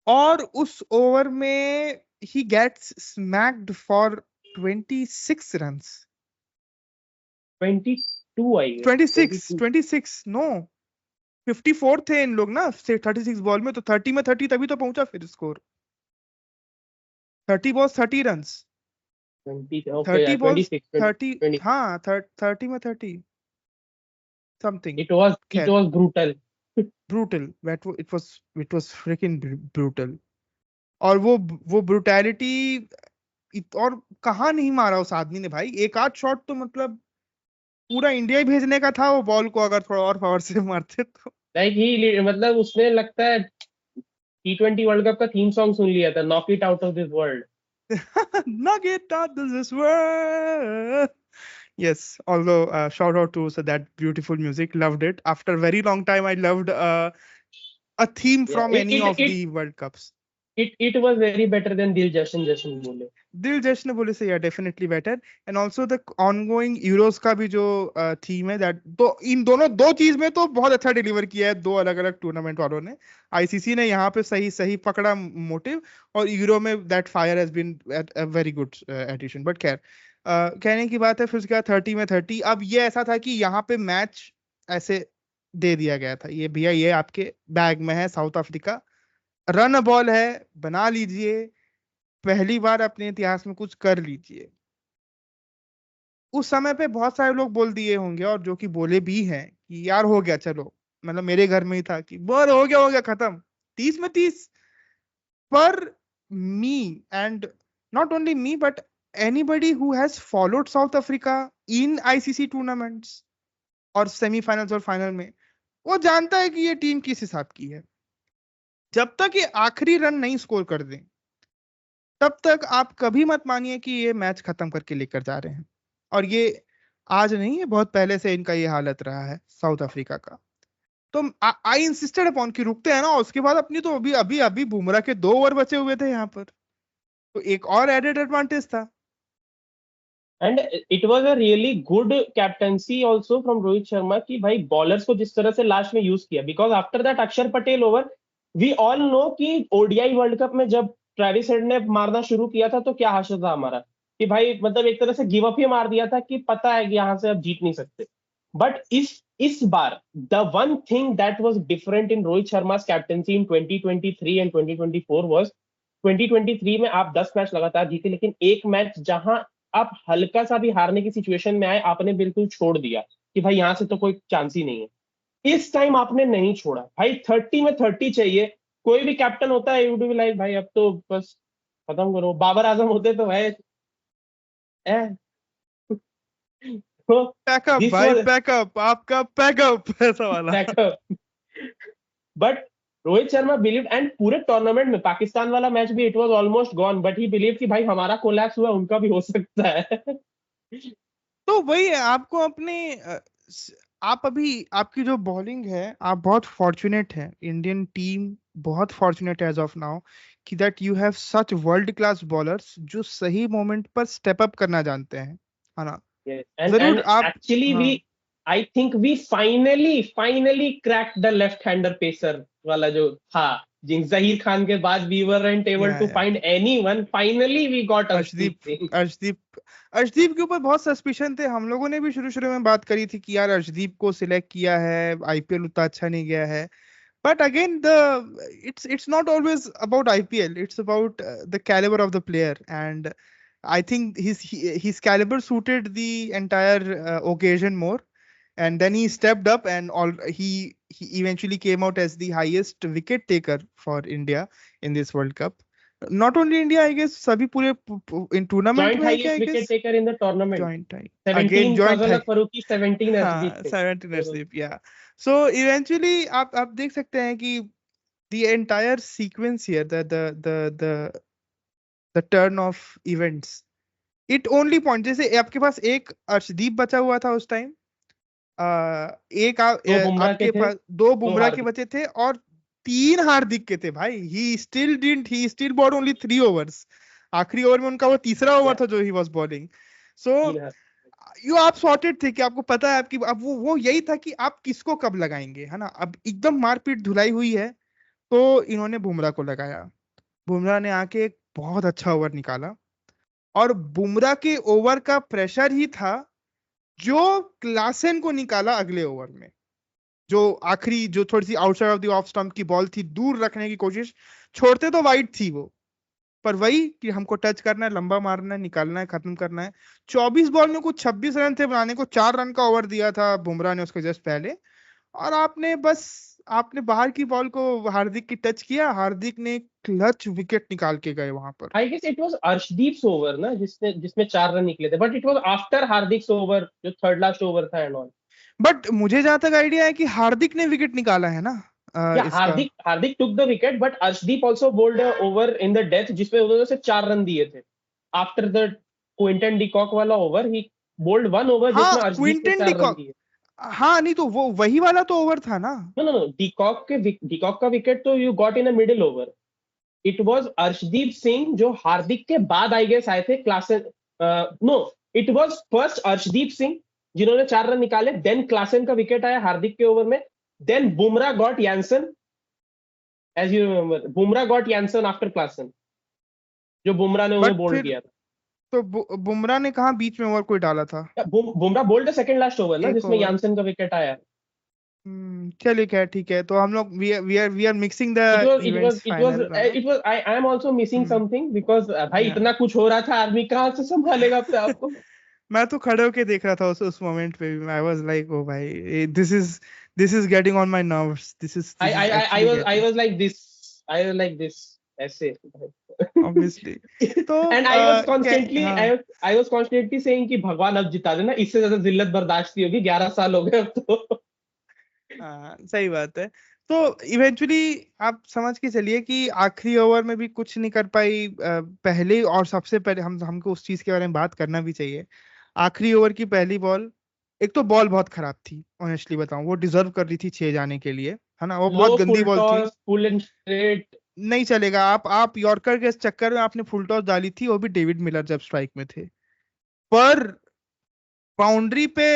और उस ओवर में ही गेट्स स्मैक्ड फॉर 26 रन्स। 22 आई है, 26 22। 26 नो, 54 थे इन लोग ना 36 बॉल में, तो 30 में 30 तभी तो पहुंचा फिर score. 30 balls 30 runs, 20, okay, 30 balls 26, 30, 20। हाँ 30 में 30 समथिंग। इट खैर, was brutal. Brutal, it was fricking brutal. और वो ब्रूटैलिटी, और कहाँ नहीं मारा उस आदमी ने भाई, एक आध शॉट तो मतलब पूरा इंडिया ही भेजने का था वो बॉल को, अगर थोड़ा और पावर से मारते तो। लाइक ही, मतलब उसने लगता है T20 वर्ल्ड कप का थीम सॉन्ग सुन लिया था, knock it out of this world. Knock it out of this world. Yes, although shout out to so that beautiful music. Loved it. After a very long time, I loved a theme Yeah, from it any it of it the World Cups. it was very better than Dil Jashan Jashan Bole. दिल जश्न बोले से या definitely better. And also the ongoing Euros का भी जो theme है, that तो इन दोनों दो चीज में तो बहुत अच्छा डिलीवर किया है दो अलग अलग टूर्नामेंट वालों ने। आईसीसी ने यहाँ पे सही सही पकड़ा मोटिव, और यूरो में that fire has been very good addition. But खैर, कहने की बात है, फिर उसके बाद 30 में 30। अब ये ऐसा था कि यहाँ पे मैच ऐसे दे दिया गया था, ये भैया ये आपके बैग में है, साउथ अफ्रीका रन बॉल है, बना लीजिए, पहली बार अपने इतिहास में कुछ कर लीजिए। उस समय पे बहुत सारे लोग बोल दिए होंगे, और जो कि बोले भी हैं कि यार हो गया चलो, मतलब मेरे घर में ही था कि बोल हो गया खत्म, 30 में 30। पर me, and not only me but anybody who has followed South Africa in ICC tournaments और सेमीफाइनल्स और फाइनल में, वो जानता है कि ये टीम किस हिसाब की है। जब तक ये आखिरी रन नहीं स्कोर कर दें, तब तक आप कभी मत मानिए कि ये मैच खत्म करके लेकर जा रहे हैं। और ये आज नहीं है, बहुत पहले से इनका ये हालत रहा है साउथ अफ्रीका का। तो आई इंसिस्टेड अपॉन कि रुकते हैं ना, उसके बाद अपनी तो अभी अभी अभी बुमराह के 2 ओवर बचे हुए थे यहाँ पर, तो एक और एडेड एडवांटेज था। And it was a really good captaincy also from Rohit Sharma कि भाई बॉलर्स को जिस तरह से लास्ट में यूज किया, because after that Akshar Patel over, we all know कि ओडीआई वर्ल्ड कप में जब ट्रेविस हेड ने मारना शुरू किया था तो क्या हाशर था हमारा। कि भाई मतलब एक तरह से गिव अप ही मार दिया था कि पता है कि यहाँ से अब जीत नहीं सकते। बट इस बार the one thing that was different in Rohit Sharma captaincy in 2023 and 2024 was 2023 में आप 10 मैच लगातार जीते, लेकिन एक मैच जहां आप हल्का सा भी हारने की सिचुएशन में आए आपने बिल्कुल छोड़ दिया कि भाई यहाँ से तो कोई चांस ही नहीं है। इस टाइम आपने नहीं छोड़ा भाई, 30 में 30 चाहिए। कोई भी कैप्टन होता है यू बी लाइक भाई अब तो बस खत्म करो। बाबर आजम होते तो भाई तो पैकअप दिस भाई, वाज पैकअप, आपका पैकअप ऐसा वाला। Backup. But Rohit Sharma believe, and पूरे टूर्नामेंट में पाकिस्तान वाला मैच भी it was almost gone, but he believe कि भाई हमारा कोलैप्स हुआ उनका भी हो सकता है। तो वही है, आपको अपने आप अभी आपकी जो बॉलिंग है, आप बहुत फॉर्चुनेट हैं, इंडियन टीम बहुत फॉर्चुनेट है एज ऑफ नाउ, कि that you have such world class bowlers जो सही मोमेंट पर स्टेप अप करना जानते हैं, है ना। Yes. And जरूर आप। actually हाँ, I think we finally cracked the left hander pacer वाला जो था, जिन जहीर खान के बाद we weren't able to या find anyone, finally we got Arshdeep Arshdeep, Singh. Arshdeep, Arshdeep के ऊपर बहुत सस्पिशन थे, हम लोगों ने भी शुरू शुरू में बात करी थी कि यार अर्शदीप को सिलेक्ट किया है, आईपीएल उतना अच्छा नहीं गया है। But again, it's not always about IPL. It's about the caliber of the player, and I think his caliber suited the entire occasion more. And then he stepped up, and he eventually came out as the highest wicket taker for India in this World Cup. Not only India, I guess, सभी पूरे in tournament Joint में है क्या, highest I wicket guess, taker in the tournament. joint tie. Again 17 joint Fazal tie. हक Farooqui, 17 Arshdeep हाँ, Singh. 17 So, Arshdeep, yeah. So eventually आप देख सकते हैं कि the entire sequence here, the turn of events, it only point, जैसे आपके पास एक अर्शदीप बचा हुआ था उस टाइम, दो बुमराह के आपके थे, पास दो दो बुमराह के हार्दिक। बचे थे और तीन हार्दिक के थे भाई। He still bowled only 3 overs. आखिरी ओवर में उनका वो तीसरा ओवर या था जो ही वॉज बॉलिंग। सो तीन हार्दिक। यू आप सॉर्टेड थे कि आपको पता है आपकी, अब वो यही था कि आप किसको कब लगाएंगे, है ना। अब एकदम मारपीट धुलाई हुई है, तो इन्होंने बुमराह को लगाया। बुमराह ने आके एक बहुत अच्छा ओवर निकाला, और बुमराह के ओवर का प्रेशर ही था जो क्लासेन को निकाला अगले ओवर में। जो आखिरी, जो थोड़ी सी outside off the off stump की बॉल थी, दूर रखने की कोशिश, छोड़ते तो वाइड थी वो, पर वही कि हमको टच करना है, लंबा मारना है, निकालना है, खत्म करना है। 24 बॉल में कुछ 26 रन थे बनाने को, 4 रन का ओवर दिया था बुमराह ने उसके जस्ट पहले, और आपने बाहर की बॉल को हार्दिक की टच किया, हार्दिक ने क्लच विकेट निकाल के गए वहां पर। I guess it was Arshdeep's over ना जिसने जिसमें 4 रन निकले थे, but it was after Hardik's over जो थर्ड लास्ट ओवर था एंड ऑल। बट मुझे जहां तक आइडिया है कि हार्दिक ने विकेट निकाला है ना, या इसका। Hardik took the wicket, but Arshdeep also bowled over in the death जिसमें उन्होंने सिर्फ 4 रन दिए थे। आफ्टर द क्विंटन डिकॉक वाला ओवर ही बोल्ड वन ओवर हाँ, जिसमें अर्शदीप ने क्विंटन 4 रन डिकॉक। दिए। हाँ, नहीं तो वो वही वाला तो ओवर था ना। नो डिकॉक का विकेट तो you got in a middle over. It was Arshdeep Singh जो हार्दिक के बाद आई गेस आए थे Klaasen. No, it was first Arshdeep Singh जिन्होंने 4 रन निकाले, देन क्लासन का विकेट आया हार्दिक के ओवर में, then Bumrah got Jansen. As you remember Bumrah got Jansen after Klaasen, जो बुमराह ने उन्हें बट बोल्ड फिर किया था। तो बुमराह ने कहा बीच में ओवर कोई डाला था। Bumrah bowled second last over ना एक जिसमें ओवर। यानसन का विकेट आया। चलिए, क्या, ठीक है, तो हम लोग we are mixing the events it was final वाला। It was I am also missing hmm something because भाई या इतना कुछ हो रहा था, आदमी कहाँ से संभालेगा अपने आप को। मैं तो खड़े होके देख रहा था उस मोमेंट पे भी, आई वाज लाइक, ओ भाई, this is getting on my nerves, this is I actually was I getting, was like this. I was like this ऐसे। ऑब्वियसली। तो And I was क्या, constantly हाँ, I was constantly saying कि भगवान अब जिता देना, इससे ज्यादा जिल्लत बर्दाश्त नहीं होगी, 11 साल हो गए अब तो। हाँ, सही बात है। तो इवेंचुअली आप समझ के चलिए कि आखिरी ओवर में भी कुछ नहीं कर पाई, पहले और सबसे पहले हमको उस चीज के बारे में बात करना भी चाहिए। आखिरी ओवर की पहली बॉल, एक तो बॉल बहुत खराब थी, ऑनेस्टली बताऊं, वो डिजर्व कर रही थी 6 जाने के लिए, है ना, वो बहुत लो गंदी फुल बॉल थी। Toss full and straight. नहीं चलेगा, आप यॉर्कर के इस चक्कर में आपने फुल टॉस डाली थी, वो भी डेविड मिलर जब स्ट्राइक में थे, पर बाउंड्री पे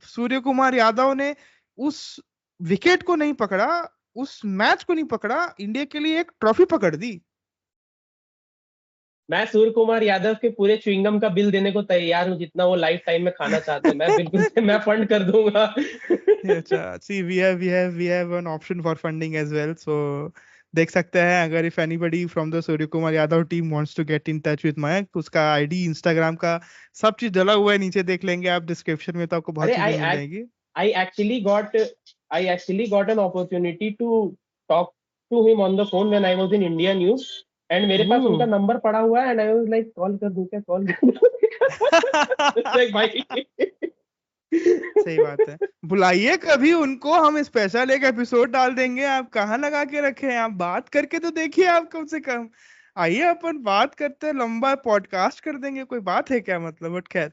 सूर्य कुमार यादव ने उस विकेट को नहीं पकड़ा, उस मैच को नहीं पकड़ा, इंडिया के लिए एक ट्रॉफी पकड़ दी। मैं सूर्य कुमार यादव के पूरे च्युइंगम का बिल देने को तैयार हूँ, जितना वो लाइफ टाइम में खाना चाहते हैं, मैं बिल्कुल से मैं फंड कर दूंगा। अच्छा, see we have an option for funding as well, so देख सकते हैं अगर if anybody from the Surya Kumar Yadav team wants to get in touch with Mayank, उसका आईडी इंस्टाग्राम का सब चीज डला हुआ है नीचे, देख लेंगे आप डिस्क्रिप्शन में, तो आपको बहुत अरे चीजें मिल जाएगी। I actually got I actually got an opportunity to talk to him on the phone when I was in India News, and मेरे पास उनका Ooh. नंबर पड़ा हुआ है, and I was like call कर दूं क्या, कॉल कर दूं? like भाई। सही बात है, बुलाइए कभी उनको, हम स्पेशल एक एपिसोड डाल देंगे, आप कहाँ लगा के रखे हैं, आप बात करके तो देखिए, आप कम से कम आइए, अपन बात करते हैं, लंबा पॉडकास्ट कर देंगे, कोई बात है क्या, मतलब, बट खैर।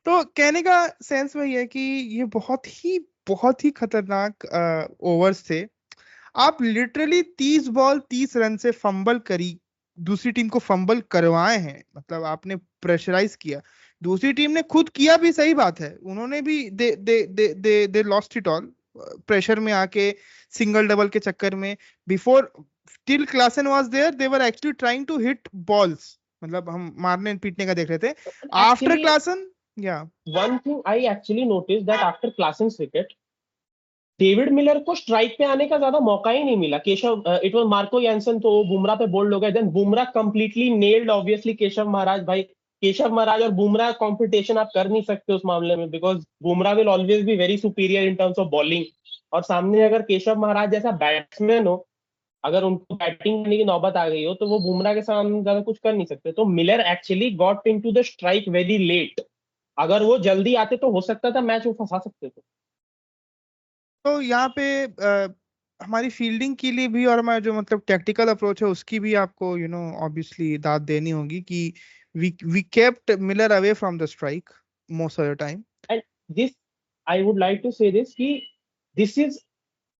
तो कहने का सेंस वही है कि ये बहुत ही खतरनाक ओवर्स थे। आप लिटरली 30 बॉल 30 रन से फंबल करी, दूसरी टीम को फंबल करवाए हैं, मतलब आपने प्रेशराइज किया, दूसरी टीम ने खुद किया भी, सही बात है, उन्होंने भी they lost it all pressure में आके, सिंगल डबल के चक्कर में, before till Klaasen was there they were actually trying to hit balls, मतलब हम मारने पीटने का देख रहे थे आफ्टर Actually, क्लासन। या one thing I actually noticed that after Klaasen's wicket, David Miller को स्ट्राइक पे आने का ज्यादा मौका ही नहीं मिला। Keshav, it was Marco Jansen, तो बुमराह पे बोल्ड हो गए, then Bumrah completely nailed obviously Keshav Maharaj. भाई केशव महाराज और बुमराह कंपटीशन आप कर नहीं सकते उस मामले में, because Bumrah will always be very superior in terms of bowling, और सामने अगर केशव महाराज जैसा बैट्समैन हो, अगर उनको बैटिंग करने की नौबत आ गई हो, तो वो बुमराह के सामने ज्यादा कुछ कर नहीं सकते। तो Miller actually got in to the strike very late, अगर वो जल्दी आते तो हो सकता था मैच वो फंसा सकते थे। तो यहाँ पे हमारी फील्डिंग के लिए भी, और हमारा जो मतलब टेक्टिकल अप्रोच है उसकी भी आपको ऑब्वियसली दाद देनी होगी कि we kept Miller away from the strike most of the time. And this, I would like to say this, कि this is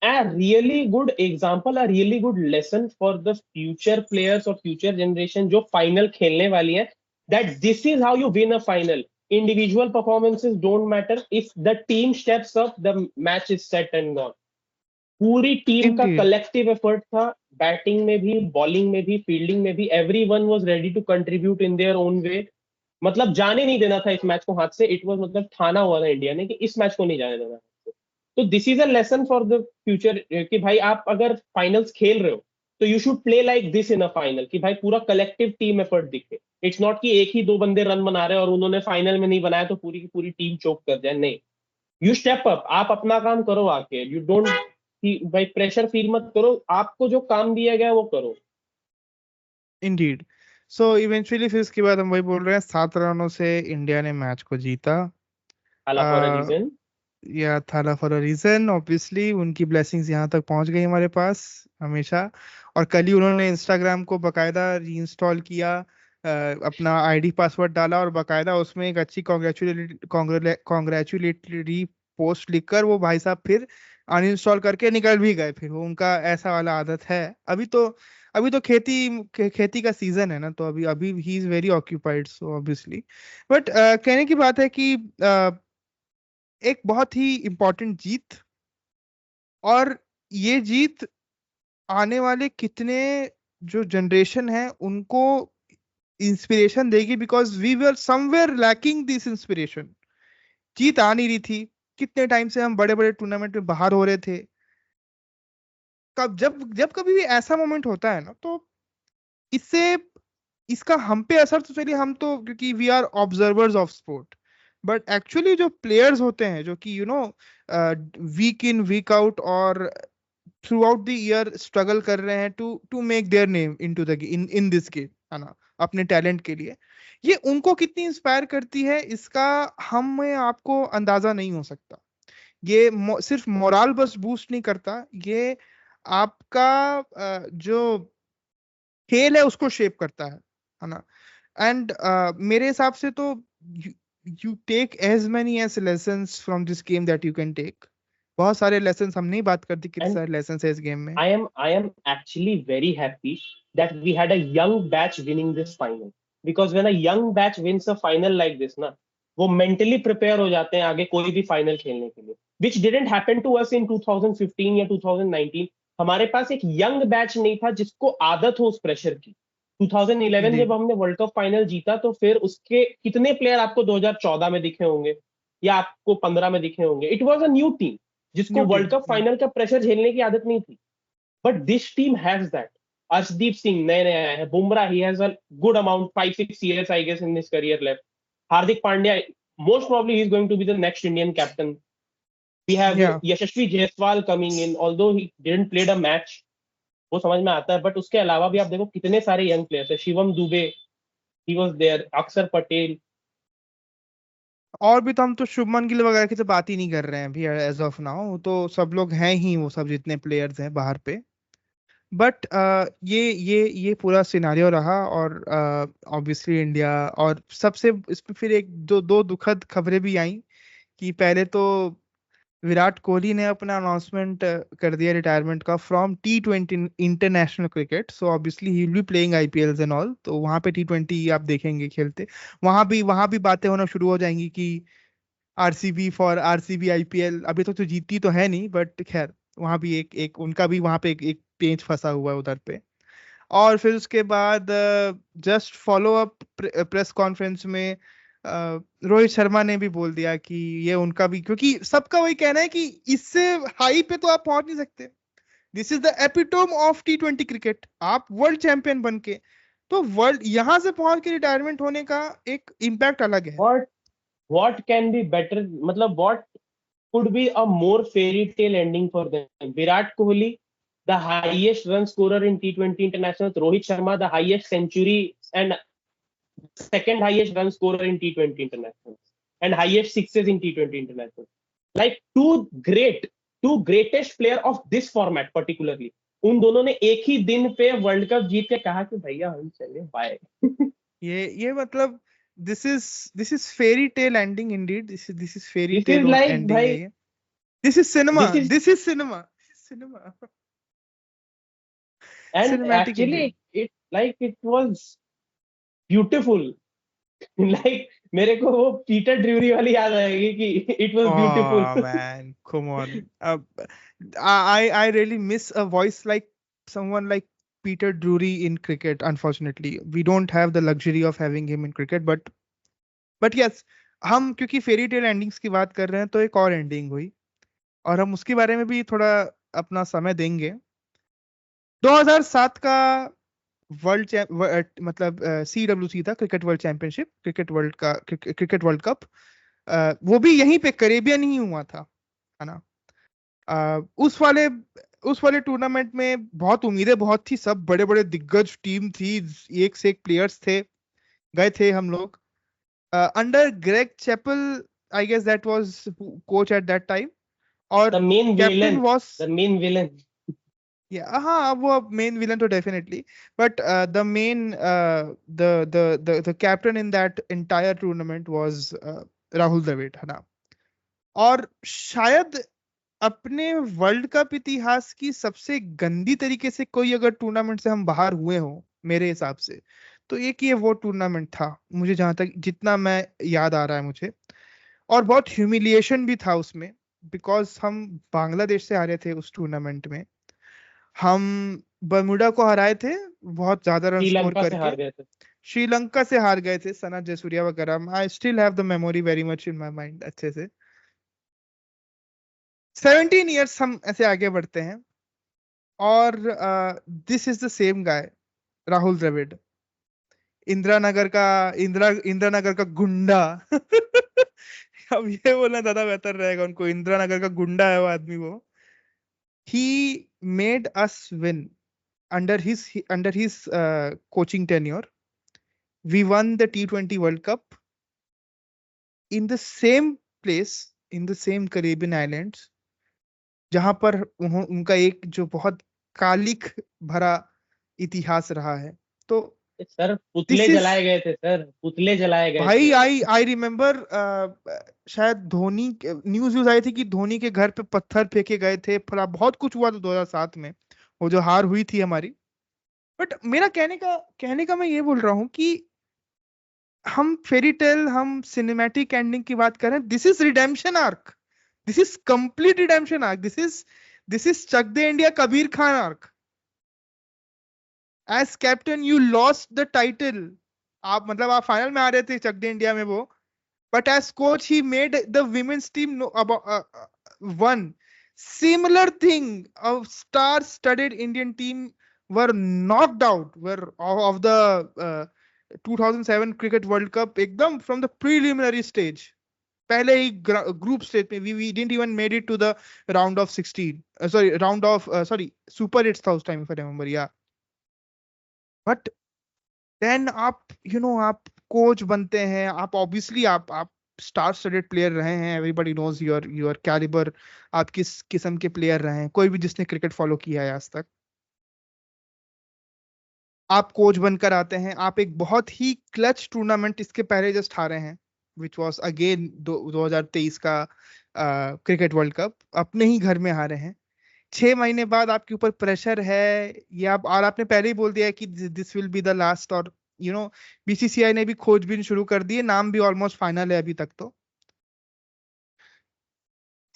a really good example, a really good lesson for the future players or future generation जो final खेलने वाली है, that this is how you win a final. Individual performances don't matter. If the team steps up, the match is set and gone. पूरी team का indeed. Collective effort था, batting में भी, bowling में भी, फील्डिंग में भी, everyone was ready to contribute in their own way. मतलब जाने नहीं देना था इस मैच को हाथ से, इट वाज मतलब ठाना हुआ था इंडिया ने कि इस मैच को नहीं जाने देना। तो this is a lesson for the future कि भाई आप अगर फाइनल्स खेल रहे हो तो you should play like this in a final, कि भाई पूरा कलेक्टिव टीम एफर्ट दिखे। इट्स नॉट कि एक ही दो बंदे रन बना रहे हैं और उन्होंने फाइनल में नहीं बनाया तो पूरी की पूरी टीम चोक कर जाए, नहीं। यू स्टेप अप, आप अपना काम करो आके, यू डोंट भाई प्रेशर फील मत करो, आपको जो काम दिया गया है वो करो। इंडीड। सो इवेंचुअली फिर इसके बाद हम वही बोल रहे हैं, 7 रनों से इंडिया ने मैच को जीता। हाला फॉर अ रीजन। या थाला फॉर अ रीजन, ऑब्वियसली उनकी ब्लेसिंग्स यहाँ तक पहुंच गई हमारे पास हमेशा। और कल ही उन्होंने इंस्टाग्राम को बकायदा रीइंस्टॉल किया, अपना आईडी पासवर्ड डाला, और बकायदा उसमें एक अच्छी कॉन्ग्रेचुलेटरी पोस्ट लिखकर वो भाई साहब फिर अनइंस्टॉल करके निकल भी गए, फिर वो उनका ऐसा वाला आदत है। अभी तो खेती का सीजन है ना, तो अभी अभी he is very occupied, so obviously. But कहने की बात है कि एक बहुत ही इम्पोर्टेंट जीत, और ये जीत आने वाले कितने जो जनरेशन है उनको इंस्पिरेशन देगी, because we were somewhere lacking this inspiration. जीत आ नहीं रही थी, कितने टाइम से हम बड़े बड़े टूर्नामेंट में बाहर हो रहे थे। कब जब जब कभी भी ऐसा मोमेंट होता है ना, तो इससे इसका हम पे असर तो चलिए, हम तो क्योंकि we are observers of sport, but actually जो प्लेयर्स होते हैं जो कि वीक इन वीक आउट और throughout the year struggle कर रहे हैं to to make their name into the in in this game, है ना, अपने टैलेंट के लिए, ये उनको कितनी इंस्पायर करती है, इसका हमें आपको अंदाजा नहीं हो सकता। ये सिर्फ मोराल बस बूस्ट नहीं करता, ये आपका जो खेल है उसको शेप करता है ना। एंड मेरे हिसाब से तो you take as many as lessons from this game that you can take. बहुत सारे लेसन्स, हम नहीं बात करते कितने एंड सारे लेसन्स है इस गेम में। I am actually very happy that we had a young batch winning this final, because when a young batch wins a final like this ना, वो mentally prepare हो जाते हैं आगे कोई भी final खेलने के लिए, which didn't happen to us in 2015 या 2019। हमारे पास एक young batch नहीं था जिसको आदत हो उस pressure की। 2011 जी जब हमने वर्ल्ड कप फाइनल जीता, तो फिर उसके कितने प्लेयर आपको 2014 में दिखे होंगे या आपको 15 में दिखे होंगे? It was a new team जिसको new world team cup final का प्रेशर झेलने की आदत नहीं थी। But this team has that. Arshdeep Singh नए नए आए हैं, बुमराह ही has a good amount 5-6 years I guess in his career left. Hardik Pandya most probably he is going to be the next Indian captain. We have या Yashasvi Jaiswal coming in, although he didn't played a match, वो समझ में आता है, but उसके अलावा भी आप देखो कितने सारे यंग प्लेयर्स है। Shivam Dube he was there, Akshar Patel. और भी तो हम तो शुभमन गिल वगैरह की तो बात ही नहीं कर रहे हैं अभी एज ऑफ नाउ, तो सब लोग हैं ही, वो सब जितने प्लेयर्स हैं बाहर पे। बट ये पूरा सिनारियो रहा, और ऑब्वियसली इंडिया, और सबसे इसमें फिर एक दो दो दुखद खबरें भी आई कि पहले तो विराट कोहली ने अपना अनाउंसमेंट कर दिया रिटायरमेंट का from T20 international cricket. So obviously he will be playing IPLs and all, तो वहां पे T20 आप देखेंगे खेलते। वहां भी बातें होना शुरू हो जाएंगी कि आरसीबी फॉर आरसीबी आईपीएल। अभी तो जीती तो है नहीं, बट खैर वहां भी एक एक उनका भी वहां पे एक पेंच फंसा हुआ है उधर पे। और फिर उसके बाद just follow up press conference में रोहित शर्मा ने भी बोल दिया कि ये उनका भी, क्योंकि सबका वही कहना है कि इससे हाई पे तो आप पहुंच नहीं सकते। This is the epitome of T20 cricket, आप वर्ल्ड चैंपियन बन के, तो वर्ल्ड यहां से पहुंच के रिटायरमेंट होने का एक इम्पैक्ट अलग है। What can be better, मतलब what could be a more fairy tale ending for them? Virat Kohli, the highest run scorer in T20 international. Rohit Sharma, the highest century and second highest run scorer in T20 international, and highest sixes in T20 international. Like two greatest player of this format particularly. उन दोनों ने एक ही दिन पे world cup जीत के कहा कि भैया हम चले बाय। ये मतलब this is fairy tale ending indeed, this is fairy this is tale like ending है भाई, ये। This is cinema, this is this is cinema, cinema, and cinematic actually indeed. It was beautiful. Like मेरे को वो Peter Drury वाली याद आएगी कि it was beautiful. Oh man, come on. I really miss a voice like someone like Peter Drury in cricket. Unfortunately, we don't have the luxury of having him in cricket. But yes, हम क्योंकि fairy tale endings की बात कर रहे हैं, तो एक और एंडिंग हुई, और हम उसके बारे में भी थोड़ा अपना समय देंगे। 2007 का मतलब CWC था, cricket world championship, cricket world cup. वो भी यहीं पे करेबियन ही हुआ था, है ना। अ, उस वाले उस वाले टूर्नामेंट में बहुत उम्मीदें बहुत थी, सब बड़े बड़े दिग्गज टीम थी, एक से एक प्लेयर्स थे। गए थे हम लोग under Greg Chappell, I guess that was coach at that time, और the main captain villain, was, the main villain. Yeah हाँ वो मेन विलन तो definitely, but the main the captain in that entire tournament was Rahul Dravid, है ना। और शायद अपने world cup इतिहास की सबसे गंदी तरीके से कोई अगर टूर्नामेंट से हम बाहर हुए हो, मेरे हिसाब से, तो एक ये वो टूर्नामेंट था, मुझे जहां तक जितना मैं याद आ रहा है मुझे। और बहुत ह्यूमिलिएशन भी था उसमें, बिकॉज हम बांग्लादेश से हारे थे उस टूर्नामेंट में। हम बर्मुडा को हराए थे बहुत ज्यादा रन स्कोर श्रीलंका से करके। हार गए थे। श्रीलंका से हार गए थे, सना जयसूर्या वगैरह। I still have the memory very much in my mind अच्छे से। 17 years हम ऐसे आगे बढ़ते हैं, और this is the same guy, Rahul Dravid, Indira Nagar का गुंडा। अब ये बोलना ज्यादा बेहतर रहेगा, उनको इंदिरा नगर का गुंडा है वो आदमी वो। He made us win under his coaching tenure. We won the T20 World Cup in the same place, in the same Caribbean islands, जहां पर उनका एक जो बहुत कालिक भरा इतिहास रहा है। तो सर पुतले दिस इज, जलाए गए थे, सर पुतले जलाए गए भाई थे। आई रिमेम्बर, शायद धोनी, न्यूज आई थी कि धोनी के घर पे पत्थर फेंके गए थे, फला बहुत कुछ हुआ था 2007 में, वो जो हार हुई थी हमारी। बट मेरा कहने का मैं ये बोल रहा हूँ कि हम फेरी टेल, हम सिनेमैटिक एंडिंग की बात कर रहे हैं, this is redemption arc, this is complete redemption arc, this is Chak De India Kabir Khan arc. As captain you lost the title. आप मतलब आप फाइनल में आ रहे थे चक दे इंडिया में वो, but as coach he made the women's team know about one similar thing. A star-studded Indian team were knocked out were of the 2007 cricket world cup एकदम from the preliminary stage, पहले ही group stage में we didn't even made it to the round of 16, sorry round of sorry super 8 था उस time if I remember, yeah. But then आप आप coach बनते हैं, आप ऑब्वियसली आप स्टार स्टडेड प्लेयर रहे हैं, एवरीबॉडी नोज योर कैलिबर, आप किस किस्म के प्लेयर रहे हैं, कोई भी जिसने क्रिकेट फॉलो किया है आज तक। आप कोच बनकर आते हैं, आप एक बहुत ही क्लच टूर्नामेंट इसके पहले जस्ट हारे हैं, विच वॉज अगेन 2023 का क्रिकेट वर्ल्ड कप, अपने ही घर में हारे हैं। 6 महीने बाद आपके ऊपर प्रेशर है, ये आप और आपने पहले ही बोल दिया है कि this will be the last, और बीसीसीआई ने भी खोजबीन शुरू कर दी है, नाम भी ऑलमोस्ट फाइनल है अभी तक। तो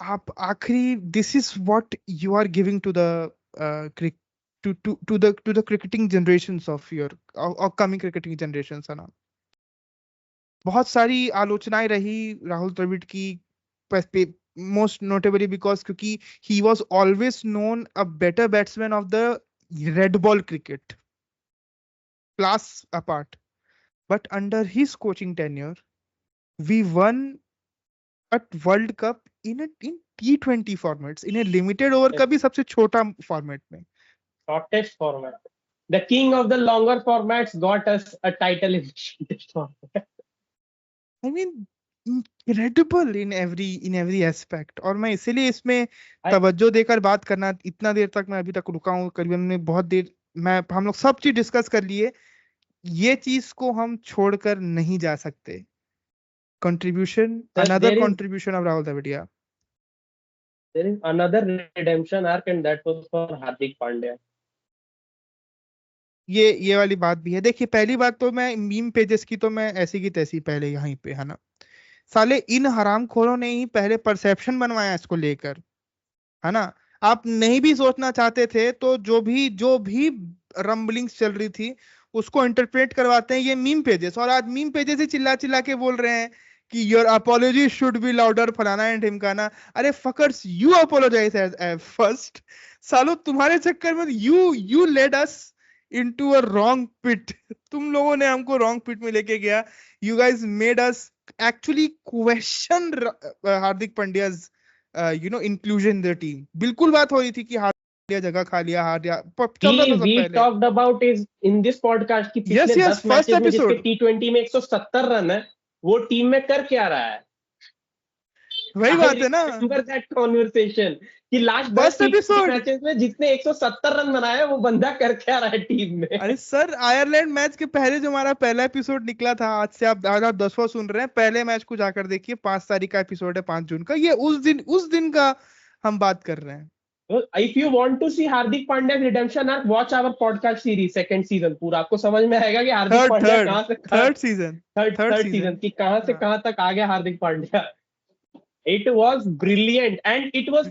आप आखिरी this is what you are giving to the to the cricketing generations of your upcoming cricketing generations है ना। बहुत सारी आलोचनाएं रही राहुल द्रविड़ की, मोस्ट नोटेबली बिकॉज क्योंकि he was always known a better batsman of the red ball cricket, class apart, but under his coaching tenure we won a World Cup in T20 formats, in a limited over का भी सबसे छोटा format में, shortest format. The king of the longer formats got us a title in the shortest format. I mean incredible in every aspect। और मैं इसीलिए इसमें तवज्जो देकर बात करना, इतना देर तक मैं अभी तक रुका हूँ, करीबन में बहुत देर मैं हम लोग सब चीज डिस्कस कर लिए, ये चीज को हम छोड़कर नहीं जा सकते। Contribution, another contribution of Rahul Dravid. There is another redemption arc and that was for Hardik Pandya. ये वाली बात भी है। देखिए पहली बात तो मैं मीम पेजेस की तो मैं ऐसी की तैसी पहले यहीं पे है ना, साले इन हरामखोरों ने ही पहले परसेप्शन बनवाया इसको लेकर है ना। आप नहीं भी सोचना चाहते थे तो जो भी रंबलिंग्स चल रही थी उसको इंटरप्रेट करवाते हैं ये मीम पेजेस, और आज मीम पेजेस ही चिल्ला चिल्ला के बोल रहे हैं कि your apology should be louder, फलाना एंड ढिमकाना। अरे फकर्स, यू अपोलोजाइज फर्स्ट। सालो तुम्हारे चक्कर में you led us into a wrong pit. तुम लोगों ने हमको रॉन्ग पिट में लेके गया। You guys made us actually question Hardik Pandya's inclusion in the team. बिल्कुल बात हो रही थी कि हार्दिक जगह खा लिया, चल रहा था सब We पहले। talked about is in this podcast कि पिछले 10 मैचेस में जिसके T20 में 170 रन है, वो टीम में कर क्या रहा है? वही बात है ना, remember that conversation कि लास्ट 10 मैचेस में जितने 170 रन बनाए वो बंदा कर क्या रहा है टीम में। अरे सर, आयरलैंड मैच के पहले जो हमारा पहला एपिसोड निकला था, आज से आप 10वां सुन रहे हैं, पहले मैच को जाकर देखिए, 5 तारीख का एपिसोड है, 5 जून का, ये उस दिन का हम बात कर रहे हैं। If you want to see Hardik Pandya's redemption arc, watch our podcast series second season, पूरा आपको समझ में आएगा कि हार्दिक पांड्या कहां से थर्ड सीजन कि कहां से कहां तक आ गया Hardik Pandya. It was brilliant and it was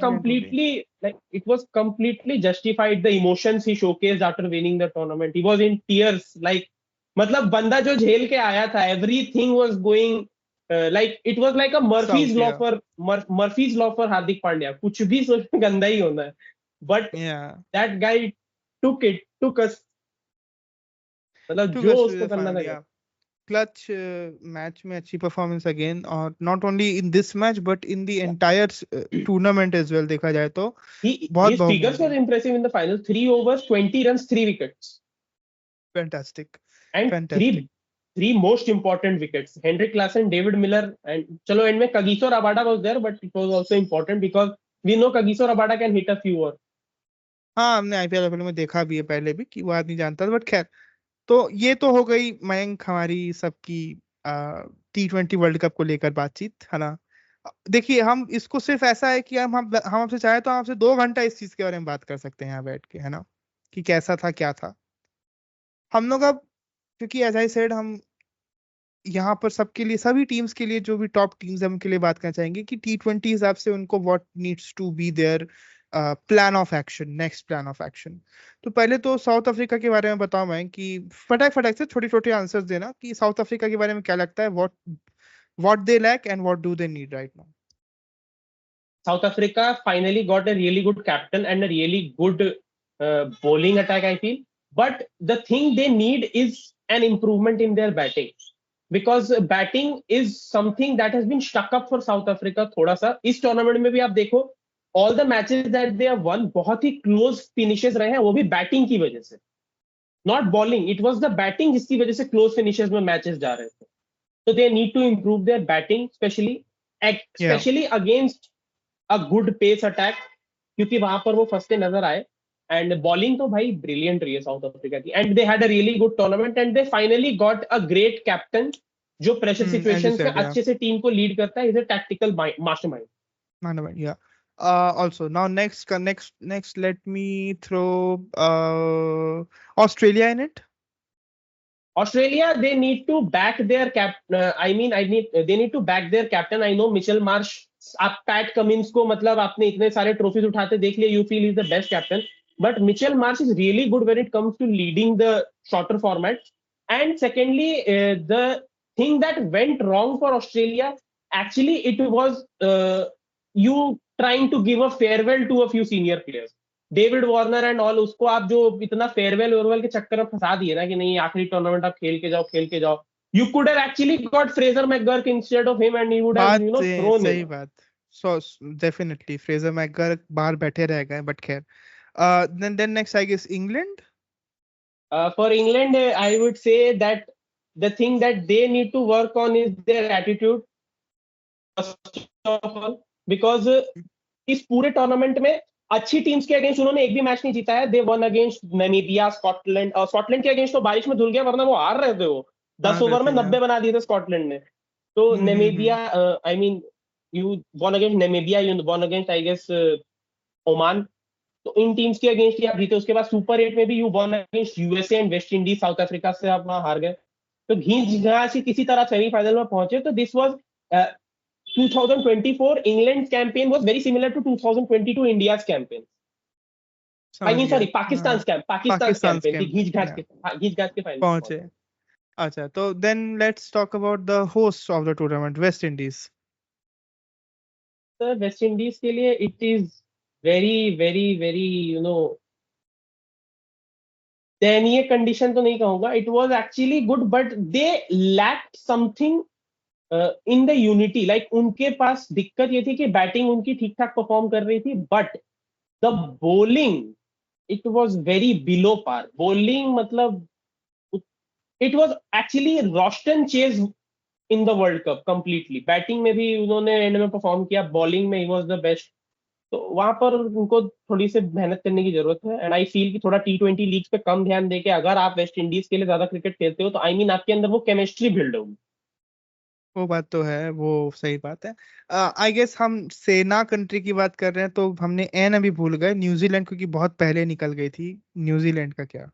completely justified, the emotions he showcased after winning the tournament. He was in tears, like मतलब बंदा जो झेल के आया था, everything was going like it was like a Murphy's law for Hardik Pandya. कुछ भी सोच गंदा ही होना है, but that guy took us, मतलब जो उसको करना था। क्लच मैच में अच्छी परफॉर्मेंस अगेन, और not only in this match but in the entire tournament as well. देखा जाए तो बहुत figures were impressive in the final, 3 overs 20 runs 3 wickets, fantastic, and three most important wickets, Henrik Larsson, David Miller, and चलो and में Kagiso Rabada was there, but it was also important because we know Kagiso Rabada can hit a few और हाँ, हमने IPL में देखा भी है पहले भी कि वो आदमी जानता था, बट खैर। तो ये तो हो गई मयंक हमारी सबकी T20 वर्ल्ड कप को लेकर बातचीत है ना। देखिए हम इसको सिर्फ ऐसा है कि हम आपसे चाहे तो आपसे 2 घंटा इस चीज के बारे में बात कर सकते हैं यहाँ बैठ के है ना, कि कैसा था क्या था। हम लोग अब क्योंकि एज आई सेड, हम यहाँ पर सबके लिए, सभी टीम्स के लिए, जो भी टॉप टीम्स है उनके लिए बात करना चाहेंगे कि T20 हिसाब से उनको what needs to be their plan of action, next plan of action. तो पहले तो साउथ अफ्रीका के बारे में बताऊं मैं कि फटाक फटाक से छोटे छोटे आंसर्स देना कि साउथ अफ्रीका के बारे में क्या लगता है, what they lack and what do they need right now. South Africa finally got a really good captain and a really good bowling attack, I feel. But the thing they need is an improvement in their batting. Because batting is something that has been stuck up for South Africa थोड़ा सा इस tournament में भी आप देखो all the matches that they have won बहुत ही close finishes रहे हैं वो भी बैटिंग की वजह से not bowling it was the batting जिसकी वजह से close finishes में matches जा रहे थे so they need to improve their batting Yeah. especially against a good pace attack क्योंकि वहां पर वो फंसते नजर आए एंड बॉलिंग तो भाई ब्रिलियंट रही है साउथ अफ्रीका की and they had a really good tournament and they finally got a great captain जो प्रेशर As you सिचुएशंस में said, yeah. अच्छे से टीम को लीड करता है is a tactical mastermind Mastermind, yeah. Also, now next, let me throw Australia in it. Australia, they need to back their they need to back their captain. I know Mitchell Marsh, आप Pat Cummins को मतलब आपने इतने सारे trophies उठाते देख लिए, you feel is the best captain, but Mitchell Marsh is really good when it comes to leading the shorter format. And secondly the thing that went wrong for Australia actually it was you trying to give a farewell to a few senior players. David Warner and all उसको आप जो इतना farewell वेयरवेल के चक्कर में फंसा दिए ना कि नहीं आखिरी टूर्नामेंट आप खेल के जाओ. You could have actually got Fraser McGurk instead of him and he would have thrown सही in. बात. So definitely फ्रेजर मैकगर्क बाहर बैठे रह गए, बट खैर. Then next I guess England. For England, I would say that the thing that they need to work on is their attitude. First of all, because इस पूरे tournament में अच्छी teams के अगेंस्ट उन्होंने एक भी मैच नहीं जीता है. They won against Namibia, Scotland. Scotland के अगेंस्ट तो बारिश में धुल गया वरना वो हार रहे थे. वो 10 ओवर में 90 बना दिए थे स्कॉटलैंड ने. तो Namibia, I mean you won against Namibia, you won against I guess Oman. तो इन टीम्स के अगेंस्ट ही आप जीते. उसके बाद सुपर 8 में भी you won against USA and West Indies. South Africa से आप वहां हार गए. तो घींच घास ही किसी तरह सेमीफाइनल में पहुंचे. तो this was 2024 England's campaign was very similar to 2022 India's campaign. I mean sorry, Pakistan's campaign थी घींच घास के फाइनल पहुंचे. अच्छा, तो then let's talk about the hosts of the tournament, West Indies. Sir West Indies के लिए it is very very very दयनीय condition तो नहीं कहूंगा. It was actually good but they lacked something in the unity. Like उनके पास दिक्कत ये थी कि बैटिंग उनकी ठीक ठाक परफॉर्म कर रही थी but the bowling it was very below par. Bowling मतलब it was actually Roston Chase in the world cup completely. Batting में भी उन्होंने एंड में परफॉर्म किया, बॉलिंग में ही वाज द बेस्ट. तो वहां पर उनको थोड़ी सी मेहनत करने की जरूरत है. एंड आई फील कि थोड़ा T20 लीग्स पे कम ध्यान देके अगर आप वेस्ट इंडीज के लिए ज्यादा क्रिकेट खेलते हो तो आई मीन आपके अंदर वो केमिस्ट्री बिल्ड होगी. वो बात तो है, वो सही बात है. आई गेस हम सेना कंट्री की बात कर रहे हैं तो हमने एन अभी भूल गए, न्यूजीलैंड, क्योंकि बहुत पहले निकल गई थी. न्यूजीलैंड का क्या?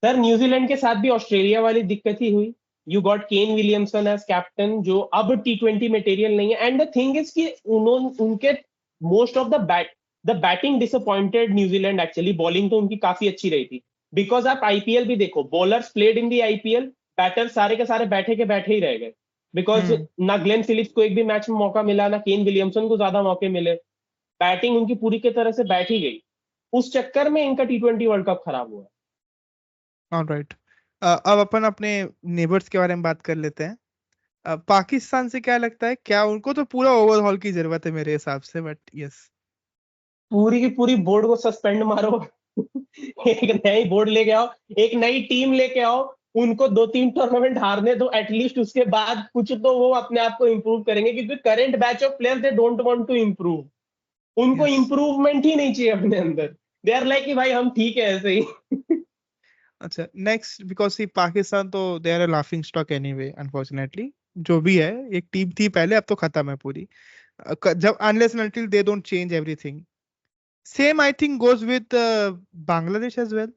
सर न्यूजीलैंड के साथ भी ऑस्ट्रेलिया वाली दिक्कत ही हुई. You got Kane Williamson as captain जो अब T20 मटेरियल नहीं है. एंड द थिंग इज कि उनके most of the batting disappointed New Zealand actually. Bowling तो उनकी काफी अच्छी रही थी बिकॉज आप आईपीएल भी देखो, bowlers played in the IPL, batter सारे के सारे बैठे के बैठे ही रह गए बिकॉज ना ग्लेन फिलिप्स को एक भी मैच में मौका मिला, ना केन विलियमसन को ज्यादा मौके मिले. बैटिंग उनकी पूरी की तरह से बैठ ही गई. उस चक्कर में इनका T20 वर्ल्ड कप खराब हुआ. ऑलराइट. अब अपन अपने नेबर्स के बारे में बात कर लेते हैं. पाकिस्तान से क्या लगता है, क्या उनको तो पूरा ओवरहॉल की जरूरत है मेरे हिसाब से, बट यस. पूरी की पूरी बोर्ड को सस्पेंड मारो. एक नई बोर्ड लेके आओ, एक नई टीम लेके आओ, उनको 2-3 टूर्नामेंट हारने दो एटलीस्ट. उसके बाद कुछ तो वो अपने आप को इंप्रूव करेंगे क्योंकि current batch of players they don't want to improve. उनको इंप्रूवमेंट ही नहीं चाहिए अपने अंदर. दे आर लाइक कि भाई हम ठीक है ऐसे ही. अच्छा, नेक्स्ट, बिकॉज सी पाकिस्तान तो they are a laughing stock anyway unfortunately. जो भी है, एक टीम थी पहले, अब तो खत्म है पूरी. जब unless and until they don't change everything. Same I think goes with Bangladesh as well.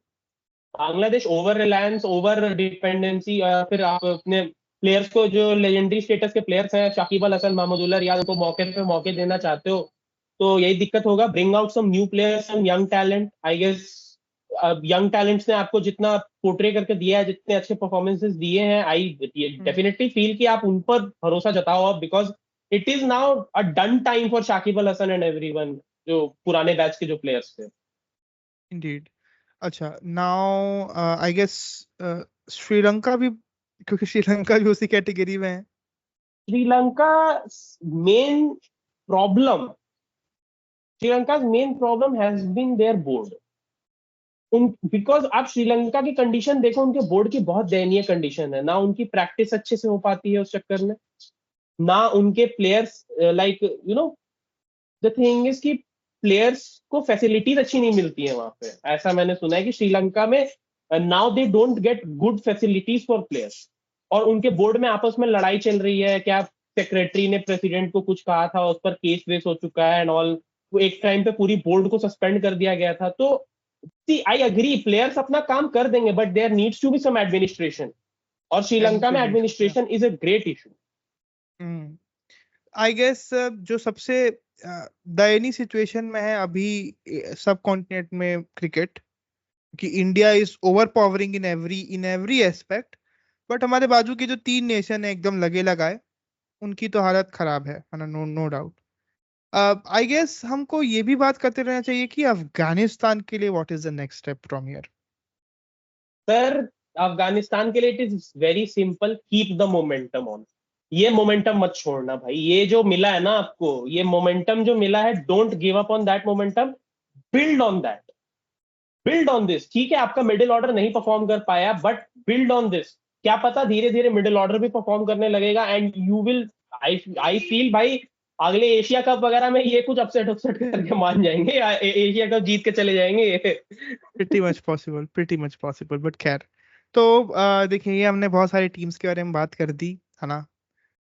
Bangladesh over reliance, over dependency. फिर आप अपने प्लेयर्स को जो लेजेंडरी स्टेटस के प्लेयर्स हैं, शाकिब अल हसन, महमूदुल्लाह रियाद, उनको मौके पे मौके देना चाहते हो तो यही दिक्कत होगा, bring out some new players, some young talent. I guess young talents ने आपको जितना पोर्ट्रे करके दिया है, जितने अच्छे परफॉर्मेंसेस दिए हैं, आई डेफिनेटली फील कि आप उन पर भरोसा जताओ अब, because it is now a done time for Shakib Al Hasan and everyone, जो पुराने बैच के जो प्लेयर्स थे। इंडीड। अच्छा, नाउ आई गेस श्रीलंका भी, क्योंकि श्रीलंका भी उसी कैटेगरी में है। Sri Lanka main problem Sri Lanka main problem has been there board. उन बिकॉज आप श्रीलंका की कंडीशन देखो, उनके बोर्ड की बहुत दयनीय कंडीशन है, ना उनकी प्रैक्टिस अच्छे से हो पाती है उस चक्कर में, ना उनके players, like you know the thing is कि प्लेयर्स को फैसिलिटीज अच्छी नहीं मिलती है वहां पे। ऐसा मैंने सुना है कि श्रीलंका में now they don't get good facilities for players, और उनके बोर्ड में आपस में लड़ाई चल रही है, क्या सेक्रेटरी ने प्रेसिडेंट को कुछ कहा था, उस पर केस वेस हो चुका है एंड ऑल। एक टाइम पे पूरी बोर्ड को सस्पेंड कर दिया गया था। तो सी आई एग्री, प्लेयर्स अपना काम कर देंगे, but there needs to be some administration, और श्रीलंका में administration, administration is a great issue. I guess जो सबसे दयनीय सिचुएशन में है अभी सब कॉन्टिनेंट में क्रिकेट, कि India is over powering in every aspect, but हमारे बाजू की जो तीन नेशन है एकदम लगे लगाए, उनकी तो हालत खराब है ना, no no doubt. I guess हमको ये भी बात करते रहना चाहिए कि अफगानिस्तान के लिए what is the next step from here. Sir, Afghanistan के लिए it is very simple, keep the momentum on. ये मोमेंटम मत छोड़ना भाई, ये जो मिला है ना आपको, ये मोमेंटम जो मिला है, don't give up on that momentum, build on that, build on this. ठीक है, आपका मिडिल ऑर्डर नहीं परफॉर्म कर पाया, बट बिल्ड ऑन दिस। क्या पता धीरे धीरे मिडिल ऑर्डर भी परफॉर्म करने लगेगा, and you will, I I feel भाई, अगले एशिया कप वगैरह में ये कुछ अपसेट अपसेट करके मान जाएंगे, एशिया कप जीत के चले जाएंगे। प्रिटी मच पॉसिबल, बट खैर। तो देखिए, ये हमने बहुत सारी टीम्स के बारे में बात कर दी, है ना।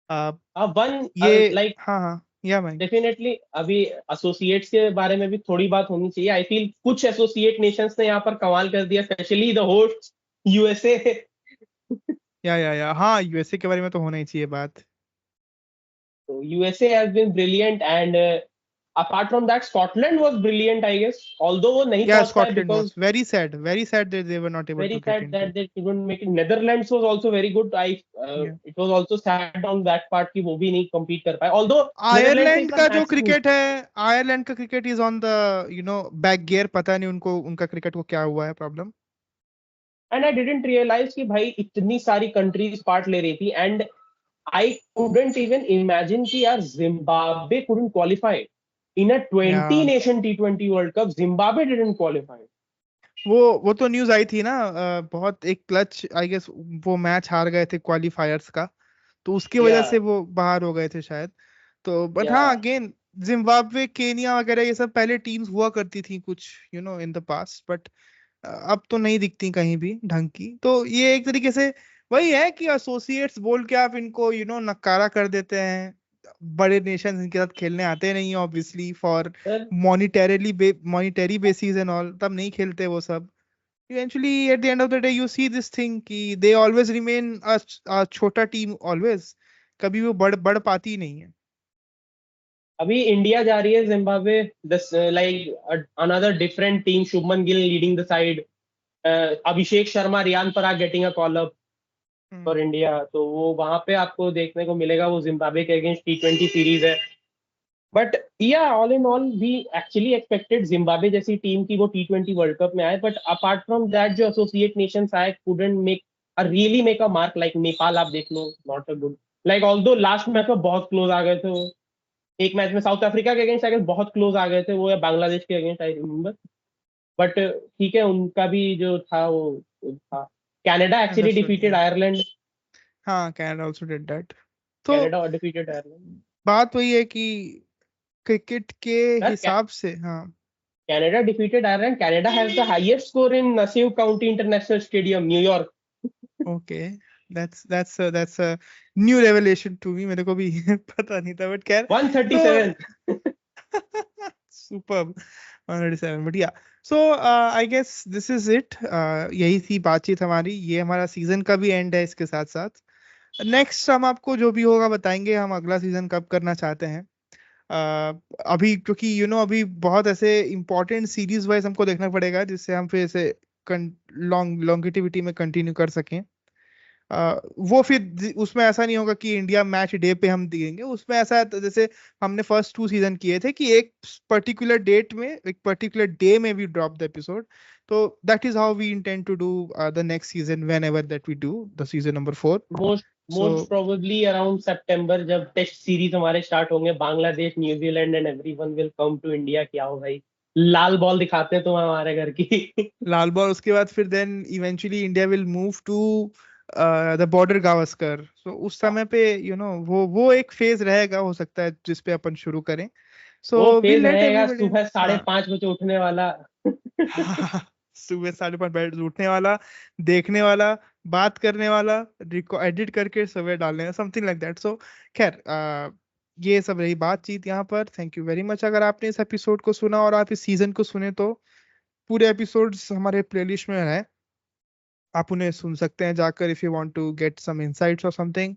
अ, वन ये, लाइक, हाँ हाँ, या भाई। डेफिनेटली अभी एसोसिएट्स के बारे में भी थोड़ी बात होनी चाहिए। आई फील कुछ एसोसिएट नेशंस ने यहाँ पर कमाल कर दिया, स्पेशली द होस्ट यूएसए। या हाँ, यूएसए के बारे में तो होना ही चाहिए बात। So USA has been brilliant, and apart from that, Scotland was brilliant, I guess. Although वो नहीं Yeah, पहुंच पाए Scotland because was very sad that they were not able to very get sad into. that they couldn't make it. Netherlands was also very good. Yeah. It was also sad on that part कि वो भी नहीं compete कर पाए. Although Netherlands is Ireland a का जो massive, cricket है, Ireland का cricket is on the back gear, पता नहीं उनको, उनका क्रिकेट को क्या हुआ है problem. and I didn't realize कि भाई इतनी सारी countries part ले रही थी, and I couldn't even imagine कि यार Zimbabwe couldn't qualify in a या 20 nation T20 World Cup. Zimbabwe didn't qualify. वो तो न्यूज आई थी ना, बहुत एक क्लच, आई गेस वो मैच हार गए थे क्वालिफायर्स का, तो उसकी वजह Yeah, से वो बाहर हो गए थे शायद। तो बट हाँ, yeah. अगेन जिम्बाब्वे, केनिया वगैरह ये सब पहले टीम्स हुआ करती थी कुछ, इन द पास्ट, बट अब तो नहीं दिखती कहीं भी ढंग की। तो ये एक तरीके से वही है कि एसोसिएट्स बोल के आप इनको नकारा कर देते हैं। बड़े नेशन इनके साथ खेलने आते नहीं, obviously for Sir, monetary basis and all, तब नहीं खेलते वो सब। Eventually at the end of the day you see this thing कि दे ऑलवेज रिमेन अ छोटा टीम ऑलवेज, कभी वो बढ़ पाती ही नहीं है। अभी इंडिया जा रही है Zimbabwe, this like another different team, Shubman Gill leading the side, Abhishek Sharma, Riyan Parag getting a call up hmm. For India. तो वो वहां पे आपको देखने को मिलेगा, वो जिम्बाब्वे के अगेंस्ट T20 सीरीज है। But yeah all in all we actually expected Zimbabwe जैसी टीम की वो T20 वर्ल्ड कप में आए, बट अपार्ट फ्रॉम दैट जो एसोसिएट नेशंस आए couldn't make a really make a mark. Like Nepal आप देख लो, not a good, like although last match में बहुत क्लोज आ गए थे वो। एक मैच में साउथ अफ्रीका के अगेंस्ट अगेंस्ट बहुत क्लोज आ गए थे वो, या बांग्लादेश के अगेंस्ट, आई रिमेम्बर। बट ठीक है, उनका भी जो था वो था। Canada actually understood. Defeated Ireland. हाँ, कैनेडा आल्सो डिड दैट। तो कनाडा डिफीटेड आयरलैंड। बात वही है कि क्रिकेट के सर, हिसाब से, हाँ। Canada defeated Ireland. Canada has the highest score in Nassau county international stadium, New York. Okay, that's a new revelation to me, मेरे को भी पता नहीं था, बट खैर। तो 137। Super 137, but yeah, so I guess this is it. यही थी बातचीत हमारी, ये हमारा सीजन का भी एंड है इसके साथ साथ। नेक्स्ट हम आपको जो भी होगा बताएंगे, हम अगला सीजन कब करना चाहते हैं। अभी क्योंकि अभी बहुत ऐसे इंपॉर्टेंट सीरीज वाइज हमको देखना पड़ेगा जिससे हम फिर ऐसे लॉन्गिटिविटी में कंटिन्यू कर सकें। वो फिर उसमें ऐसा नहीं होगा कि इंडिया मैच डे पे हम दिखेंगे, उसमें ऐसा है तो जैसे हमने फर्स्ट 2 सीजन किए थे कि एक पर्टिकुलर डेट में, एक पर्टिकुलर डे में वी ड्रॉप द एपिसोड। तो that is how we intend to do the next season whenever that we do the season number 4। Most so most probably around सितंबर, जब test series हमारे start होंगे, Bangladesh, New Zealand and everyone will come to India. क्या हो भाई, लाल ball दिखाते हैं तुम हमारे घर की। लाल बॉल, उसके बाद फिर then eventually India will move to the Border Gavaskar. सो उस समय पे वो एक फेज रहेगा, हो सकता है जिस पे अपन शुरू करें। वो सो विल फेज लेट रहेगा एवरीबॉडी। सुबह साढ़े हाँ। पांच बजे उठने वाला। सुबह 5:30 बजे उठने वाला, देखने वाला, बात करने वाला, एडिट करके सुबह डालने वाला, समथिंग लाइक दैट। सो खैर, ये सब रही बातचीत यहाँ पर। थैंक यू वेरी मच अगर आपने इस एपिसोड को सुना और आप इस सीजन को सुने तो। पूरे एपिसोड्स हमारे प्लेलिस्ट में है, आप उन्हें सुन सकते हैं जाकर, if you want to get some insights और something.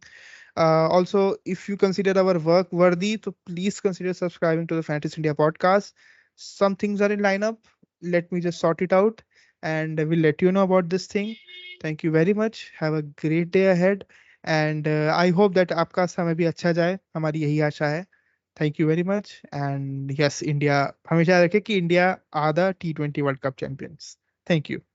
Also, if you consider our work worthy, so please consider subscribing to the Fantasy India podcast. Some things are in lineup. Let me just sort it out, and we'll let you know about this thing. Thank you very much. Have a great day ahead, and I hope that आपका समय भी अच्छा जाए, हमारी यही आशा है। Thank you very much, and yes, India हमेशा रखे कि India are the T20 world cup champions. Thank you.